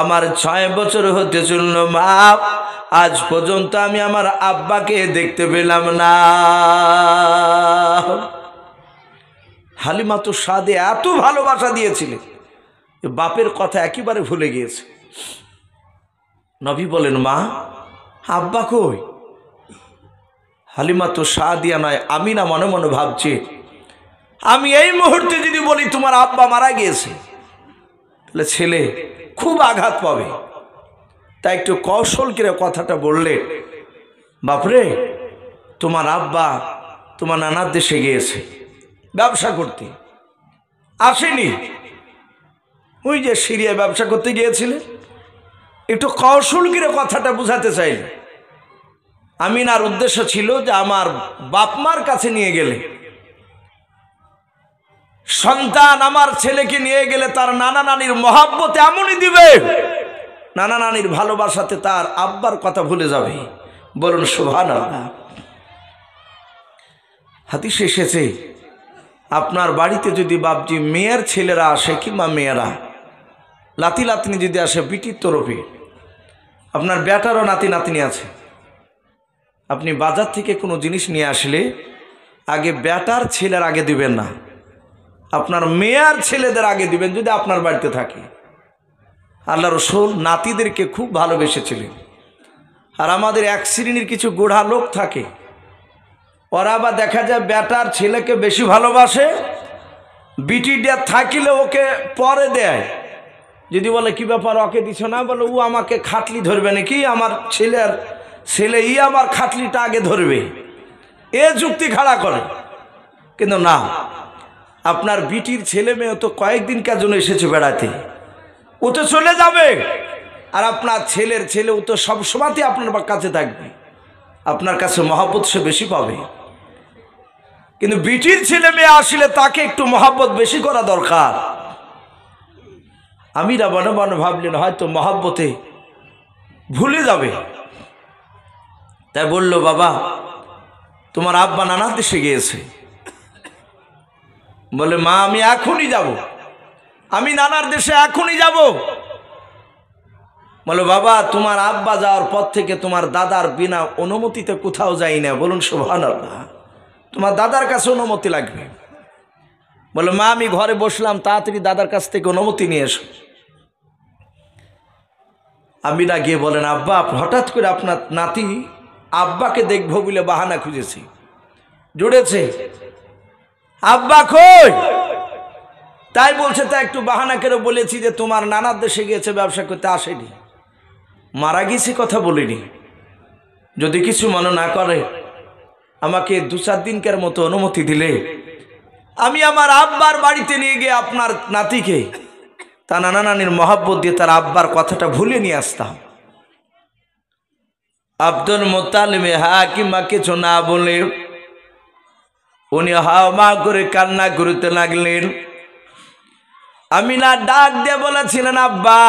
আমার 6 বছর হতে চলল মা, আজ পর্যন্ত আমি আমার আব্বাকে দেখতে পেলাম না। হালিমাতু সাদিয়া এত ভালোবাসা দিয়েছিলেন, বাপের কথা একেবারে ভুলে গিয়েছে। নবী বলেন, মা, আব্বা কই? হালিমাতু সাদিয়া নয়, আমিনা মনে মনে ভাবছে, আমি এই মুহূর্তে যদি বলি তোমার আব্বা মারা গিয়েছে, তাহলে ছেলে খুব আঘাত পাবে। তাই একটু কৌশল করে কথাটা বললে, বাপরে, তোমার আব্বা তোমার নানার দেশে গিয়েছে ব্যবসা করতে, আসেনি, ওই যে সিরিয়া ব্যবসা করতে গিয়েছিলে। একটু কৌশল করে কথাটা বুঝাতে চাইলে। আমিনার উদ্দেশ্য ছিল যে আমার বাপ মার কাছে নিয়ে গেলে, সন্তান আমার ছেলেকে নিয়ে গেলে তার নানা নানির মহব্বত এমনই দিবে, নানা নানির ভালোবাসাতে তার আব্বার কথা ভুলে যাবে। বলুন সুবহানাল্লাহ। হাদিসে এসেছে, আপনার বাড়িতে যদি বাপজি মেয়ের ছেলেরা আসে কিংবা মেয়েরা লাতি লাতিনি যদি আসে বিটির তরফে, আপনার বেটারও নাতি নাতনি আছে, আপনি বাজার থেকে কোনো জিনিস নিয়ে আসলে আগে বেটার ছেলের আগে দিবেন না, আপনার মেয়ের ছেলেদের আগে দিবেন যদি আপনার বাড়িতে থাকে। আল্লাহ রাসূল নাতিদেরকে খুব ভালোবেসেছিলেন। আর আমাদের এক শ্রেণীর কিছু গোড়া লোক থাকে, ওরা বা দেখা যায় বেটার ছেলেকে বেশি ভালোবাসে, বিটিটা থাকিলে ওকে পরে দেয়। যদি বলে কি ব্যাপার ওকে দিছ না, বলে ও আমাকে খাটলি ধরবে নাকি, আমার ছেলে আমার খাটলিটা আগে ধরবে, এ যুক্তি খাড়া করে। কিন্তু না, আপনার বিটির ছেলে মেয়ে তো কয়েকদিনকার জন্য এসেছে বেড়াতে, ও তো চলে যাবে। আর আপনার ছেলের ছেলে ও তো সবসময়তে আপনার কাছে থাকবে, আপনার কাছে মহব্বত সে বেশি পাবে। কিন্তু বিটির ছেলে মেয়ে আসলে তাকে একটু মহব্বত বেশি করা দরকার। আমিরা মনে মনে ভাবলেন হয়তো মহব্বতে ভুলে যাবে, তাই বলল, বাবা, তোমার আব্বা নানার দেশে গিয়েছে। বলে, মা, আমি এখনই যাব, আমি নানার দেশে এখনই যাব। বলে, বাবা, তোমার আব্বা যাওয়ার পর থেকে তোমার দাদার বিনা অনুমতিতে কোথাও যাই না। বলুন সুবহানাল্লাহ। তোমার দাদার কাছে অনুমতি লাগবে। বলে, মা, আমি ঘরে বসলাম, তাড়াতাড়ি দাদার কাছ থেকে অনুমতি নিয়ে এসো। আমিনা গিয়ে বলেন, আব্বা, হঠাৎ করে আপনার নাতি আব্বাকে দেখবো বলে বাহানা খুঁজেছি, জুড়েছে, আব্বা কই? তাই বলছে, তা একটু বাহানা করে বলেছি যে তোমার নানার দেশে গিয়েছে ব্যবসা করতে, আসেনি, মারা গেছে কথা বলিনি। যদি কিছু মনে না করে আমাকে 2-4 দিনকার মতো অনুমতি দিলে আমি আমার আব্বার বাড়িতে নিয়ে গিয়ে আপনার নাতিকে তার নানা নানির মহব্বত দিয়ে তার আব্বার কথাটা ভুলে নিয়ে আসতাম। আব্দুল মুত্তালিব হাকিমা কিছু না বলে উনি হাওয়া করে কান্না করতে লাগলেন। আমিনা ডাক দিয়ে বলেছিলেন, আব্বা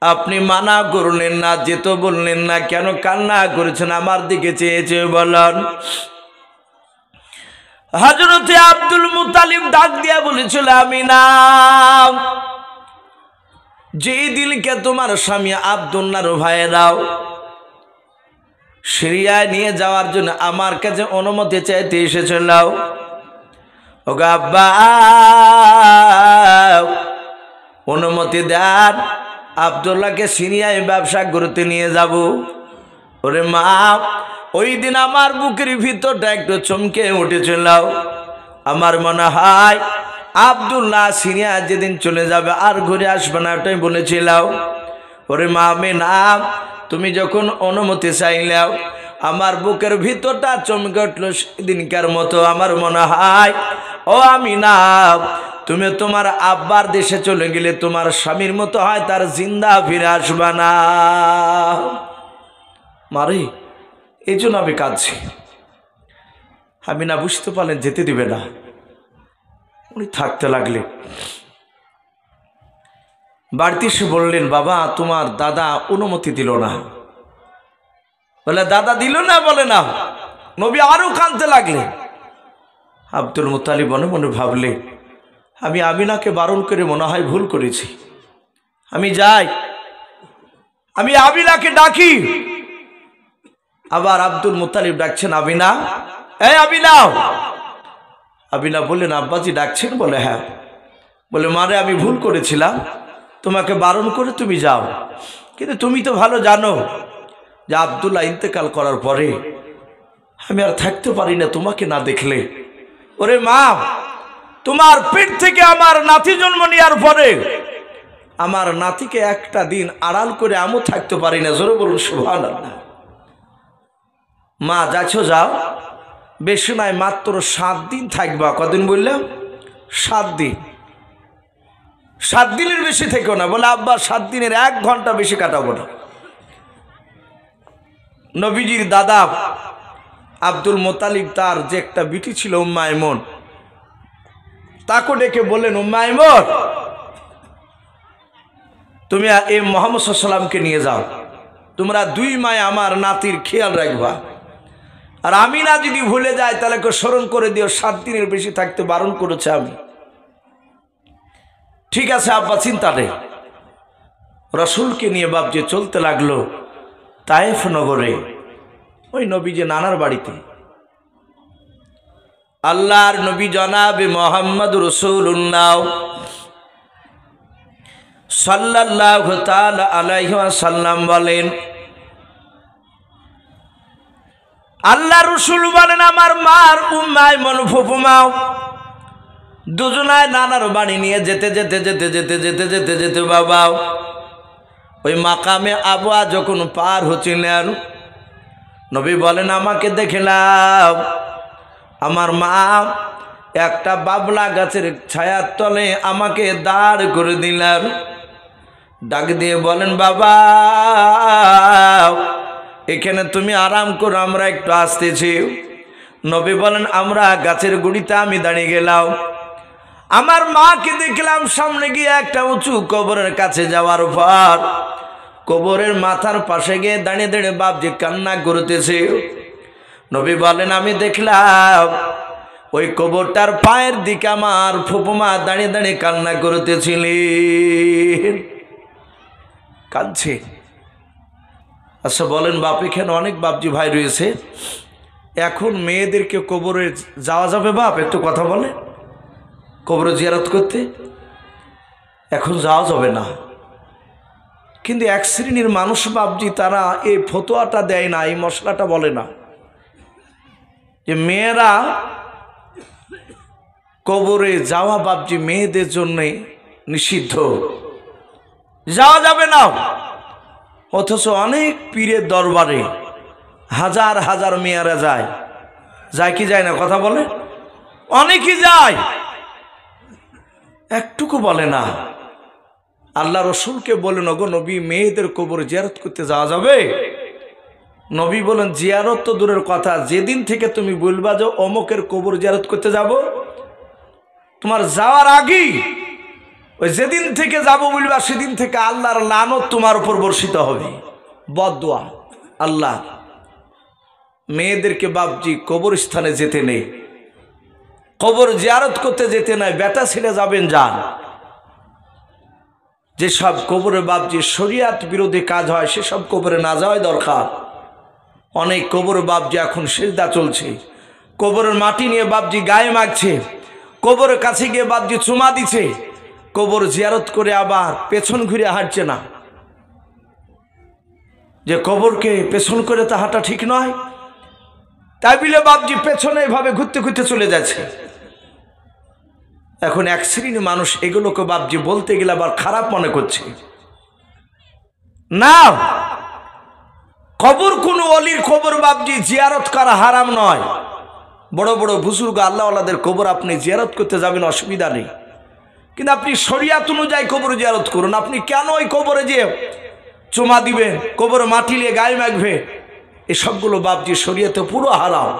আপনি মানা করলেন না, যেতে বললেন না, কেন কান্না করেছেন? আমার দিকে চেয়ে চেয়ে বলেন। হযরতে আব্দুল মুত্তালিব ডাক দিয়ে বলেছিল, আমিনা যে দিলকে তোমার স্বামী আব্দুল্লাহর ভাইয়েরাও সিরিয়ায় নিয়ে যাওয়ার জন্য আমার কাছে অনুমতি চাইতে এসেছিল, ওগো আব্বা অনুমতি দেন, আব্দুল্লাহকে সিরিয়ায় ব্যবসা করতে নিয়ে যাব। ওরে মা, ওই দিন আমার বুকের ভিতরটা একটু চমকে উঠেছিল। আমার মনে হয় আব্দুল্লাহ সিরিয়া যেদিন চলে যাবে আর ঘুরে আসবে না, ওটাই বলেছিলাম। ওরে মা আমিনা, তুমি যখন অনুমতি চাইলাও আমার বুকের ভিতরটা চমকে উঠল সেদিনকার মতো। আমার মনে হয় ও আমিনা, তুমি তোমার আব্বার দেশে চলে গেলে তোমার স্বামীর মতো হয় তার জিন্দা ফিরে আসবে না। মারে, এই জন্য আমি কাঁদছি। আমিনা বুঝতে পারলেন যেতে দিবে না, উনি থাকতে লাগলে। বাড়িতে এসে বললেন, বাবা তোমার দাদা অনুমতি দিল না। বলে দাদা দিল না? বলে না। নবী আরো কাঁদতে লাগলেন। আব্দুল মুত্তালিব মনে মনে ভাবলে, আমি আমিনাকে বারণ করে মনে হয় ভুল করেছি, আমি যাই, আমি আমিনাকে ডাকি। আবার আব্দুল মুত্তালিব ডাকছেন, আমিনা, এই আমিনা। আমিনা বললেন, আব্বাজি ডাকছেন? বলে হ্যাঁ। বলে মারে, আমি ভুল করেছিলাম, তোমাকে বারণ করে তুমি যাও, কিন্তু তুমি তো ভালো জানো যে আব্দুল্লাহ ইন্তেকাল করার পরে আমি আর থাকতে পারি না তোমাকে না দেখলে। ওরে মা, তোমার পেট থেকে আমার নাতি জন্ম নেওয়ার পরে আমার নাতিকে একটা দিন আড়াল করে আমিও থাকতে পারি না। জোরে বলুন সুবহানাল্লাহ। মা যাচ্ছ যাও, বেশি নয় মাত্র 7 দিন থাকবা। কদিন বললাম? 7 দিন। 7 দিনের বেশি থেকেও না। বলে আব্বা 7 দিনের 1 ঘন্টা বেশি কাটাবো না। নবীজির দাদা আব্দুল মুত্তালিব তার যে একটা বিটি ছিল উম্মে আইমন, তাকে ডেকে বললেন, উম্মে আইমন তুমি এই মুহাম্মদ সাল্লাল্লাহু আলাইহি ওয়াসাল্লামকে নিয়ে যাও, তোমরা 2 মায়ে আমার নাতির খেয়াল রাখবা, আর আমিনা যদি ভুলে যায় তাহলে স্মরণ করে দিও 7 দিনের বেশি থাকতে বারণ করেছে আমি। ঠিক আছে আব্বা, চিন্তা নেই। রাসূলকে নিয়ে বাপজি চলতে লাগলো তায়েফ নগরে, ওই নবীজি নানার বাড়িতে। আল্লাহর নবী জনাবে মুহাম্মদ রাসূলুল্লাহ সাল্লাল্লাহু তাআলা আলাইহি ওয়াসাল্লাম বলেন, আল্লাহ রসুল বলেন, আমার মার উম্মে আইমন ফুফুমাও দুজনায় নানার বাড়ি নিয়ে যেতে যেতে যেতে যেতে যেতে যেতে যেতে বাবা ওই মাকামে আবওয়া যখন পার হচ্ছিলেন, নবী বলেন, আমাকে দেখলাম আমার মা একটা বাবলা গাছের ছায়ার তলে আমাকে দাঁড় করে দিলেন। ডাক দিয়ে বলেন, বাবা এখানে তুমি আরাম করো, আমরা একটু আসতেছি। নবী বলেন, আমরা গাছের গুড়িতে আমি দাঁড়িয়ে গেলাম। আমার মাকে দেখলাম সামনে গিয়ে একটা উঁচু কবরের কাছে যাওয়ার পর কবরের মাথার পাশে গিয়ে দাঁড়িয়ে দাঁড়িয়ে বাপজি কান্না করতেছে। নবী বলেন, আমি দেখলাম ওই কবরটার পায়ের দিকে আমার ফুপুমা দাঁড়িয়ে দাঁড়িয়ে কান্না করতেছিলেন, কাঁদছে। আচ্ছা বলেন বাপ, এখানে অনেক বাপজি ভাই রয়েছে, এখন মেয়েদেরকে কবরে যাওয়া যাবে? বাপ একটু কথা বলে, কবরে জিয়ারত করতে এখন যাওয়া যাবে না। কিন্তু এক শ্রেণীর মানুষ বাপজি তারা এই ফতোয়াটা দেয় না, এই মশলাটা বলে না যে মেয়েরা কবরে যাওয়া বাপজি মেয়েদের জন্য নিষিদ্ধ, যাওয়া যাবে না। অথচ অনেক পীরের দরবারে হাজার হাজার মেয়েরা যায়, যায় কি যায় না? কথা বলে, অনেকেই যায়, একটুকু বলে না। আল্লাহ রসুলকে বলেন, ওগো নবী, মেয়েদের কবর জিয়ারত করতে যাওয়া যাবে? নবী বলেন, জিয়ারত তো দূরের কথা, যেদিন থেকে তুমি বলবা যে অমুকের কবর জিয়ারত করতে যাব, তোমার যাওয়ার আগেই ওই যেদিন থেকে যাব বলবা সেদিন থেকে আল্লাহর লানত তোমার উপর বর্ষিত হবে, বদদুয়া। আল্লাহ, মেয়েদেরকে বাপজি কবরস্থানে যেতে নেই, কবর জিয়ারত করতে যেতে নাই, বেটা ছেলে যাবেন যান। যেসব কবরে বাপজি শরিয়াত বিরোধী কাজ হয় সেসব কবরে না যাওয়াই দরকার। অনেক কবর বাপজি এখন সিজদা চলছে, কবরের মাটি নিয়ে বাপজি গায়ে মাখছে, কবরের কাছে গিয়ে বাপজি চুমা দিচ্ছে, কবর জিয়ারত করে আবার পেছন ঘুরে হাঁটছে না। যে কবরকে পেছন করে তা হাঁটা ঠিক নয়, তাই বলে বাপজি পেছনে এভাবে ঘুরতে ঘুরতে চলে যাচ্ছে। এখন এক শ্রেণীর মানুষ এগুলোকে বাপজি বলতে গেলে আবার খারাপ মনে করছে। না, কবর কোন অলির কবর বাপজি জিয়ারত করা হারাম নয়। বড় বড় বুজুর্গ আল্লাহওয়ালাদের কবর আপনি জিয়ারত করতে যাবেন, অসুবিধা নেই, কিন্তু আপনি শরিয়াত অনুযায়ী কবর জিয়ারত করুন। আপনি কেন ওই কবরে যে চুমা দিবেন, কবর মাটি নিয়ে গায়ে মাখবে, এসবগুলো বাপজি শরিয়াতে পুরো হারাম।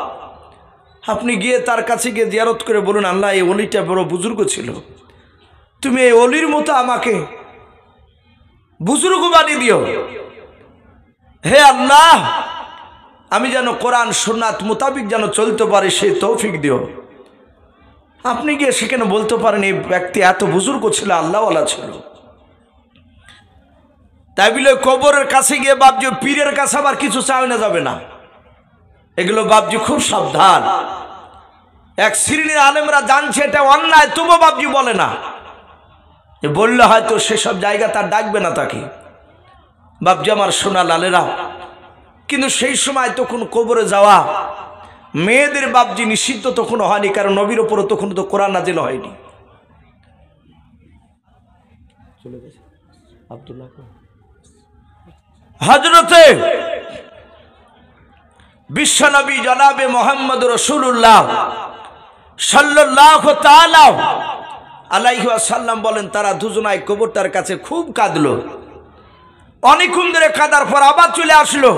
আপনি গিয়ে তার কাছে গিয়ে জিয়ারত করে বলুন, আল্লাহ, এই অলিটা বড় বুজুর্গ ছিল, তুমি এই অলির মতো আমাকে বুজুর্গ বানিয়ে দিও। হে আল্লাহ, আমি যেন কোরআন সুন্নাত মোতাবিক যেন চলতে পারি, সেই তৌফিক দিও। আপনি গিয়ে সেখানে বলতে পারেন এই ব্যক্তি এত বুজুর্গ ছিল, আল্লাহওয়ালা ছিল। তাই বলে কবরের কাছে গিয়ে বাপজি পীরের কাছে আবার কিছু চাওয়া যাবে না। এগুলো বাপজি খুব সাবধান। এক শ্রেণীর আলেমরা জানছে এটা অন্যায়, তবু বাপজি বলে না। বললে হয়তো সেসব জায়গা তার ডাকবে না তাকে। বাপজি আমার সোনা লালেরা, কিন্তু সেই সময় তখন কবরে যাওয়া মেয়েদের বাপজি নিষিদ্ধ তখন হয়নি, কারণ নবীর ওপরে তখন তো কোরআন নাজিল হয়নি। হযরতে বিশ্বনবী জনাবে মুহাম্মদ রাসূলুল্লাহ সাল্লাল্লাহু তাআলা আলাইহি ওয়াসাল্লাম বলেন, তারা দুজনাই কবরটার কাছে খুব কাঁদলো। অনেকক্ষণ ধরে কাঁদার পর আবার চলে আসলো,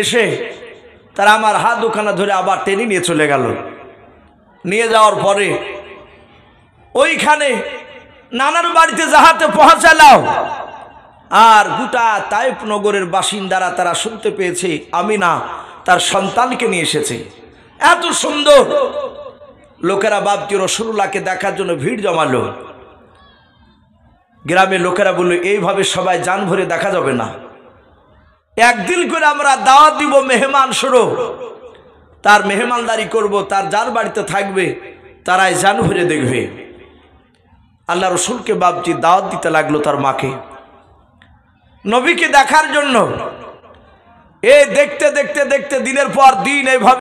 এসে তারা আমার হাত দুখানা ধরে আবার টেনে নিয়ে চলে গেল। নিয়ে যাওয়ার পরে ওইখানে নানার বাড়িতে যাহাতে পৌঁছালাম, আর গোটা তায়েফ নগরের বাসিন্দারা তারা শুনতে পেয়েছে আমিনা তার সন্তানকে নিয়ে এসেছে। এত সুন্দর লোকেরা বাপজি রাসূলুল্লাহকে দেখার জন্য ভিড় জমালো। গ্রামের লোকেরা বলল, এইভাবে সবাই জান ভরে দেখা যাবে না, একদিন করে আমরা দাওয়াত দিব মেহমান স্বরূপ, তার মেহমানদারি করব, তার যার বাড়িতে থাকবে তারাই জান ভরে দেখবে। আল্লাহ রসুলকে বাপজি দাওয়াত দিতে লাগলো তার মাকে, নবীকে দেখার জন্য। এ দেখতে দেখতে দেখতে দিনের পর দিন এইভাবে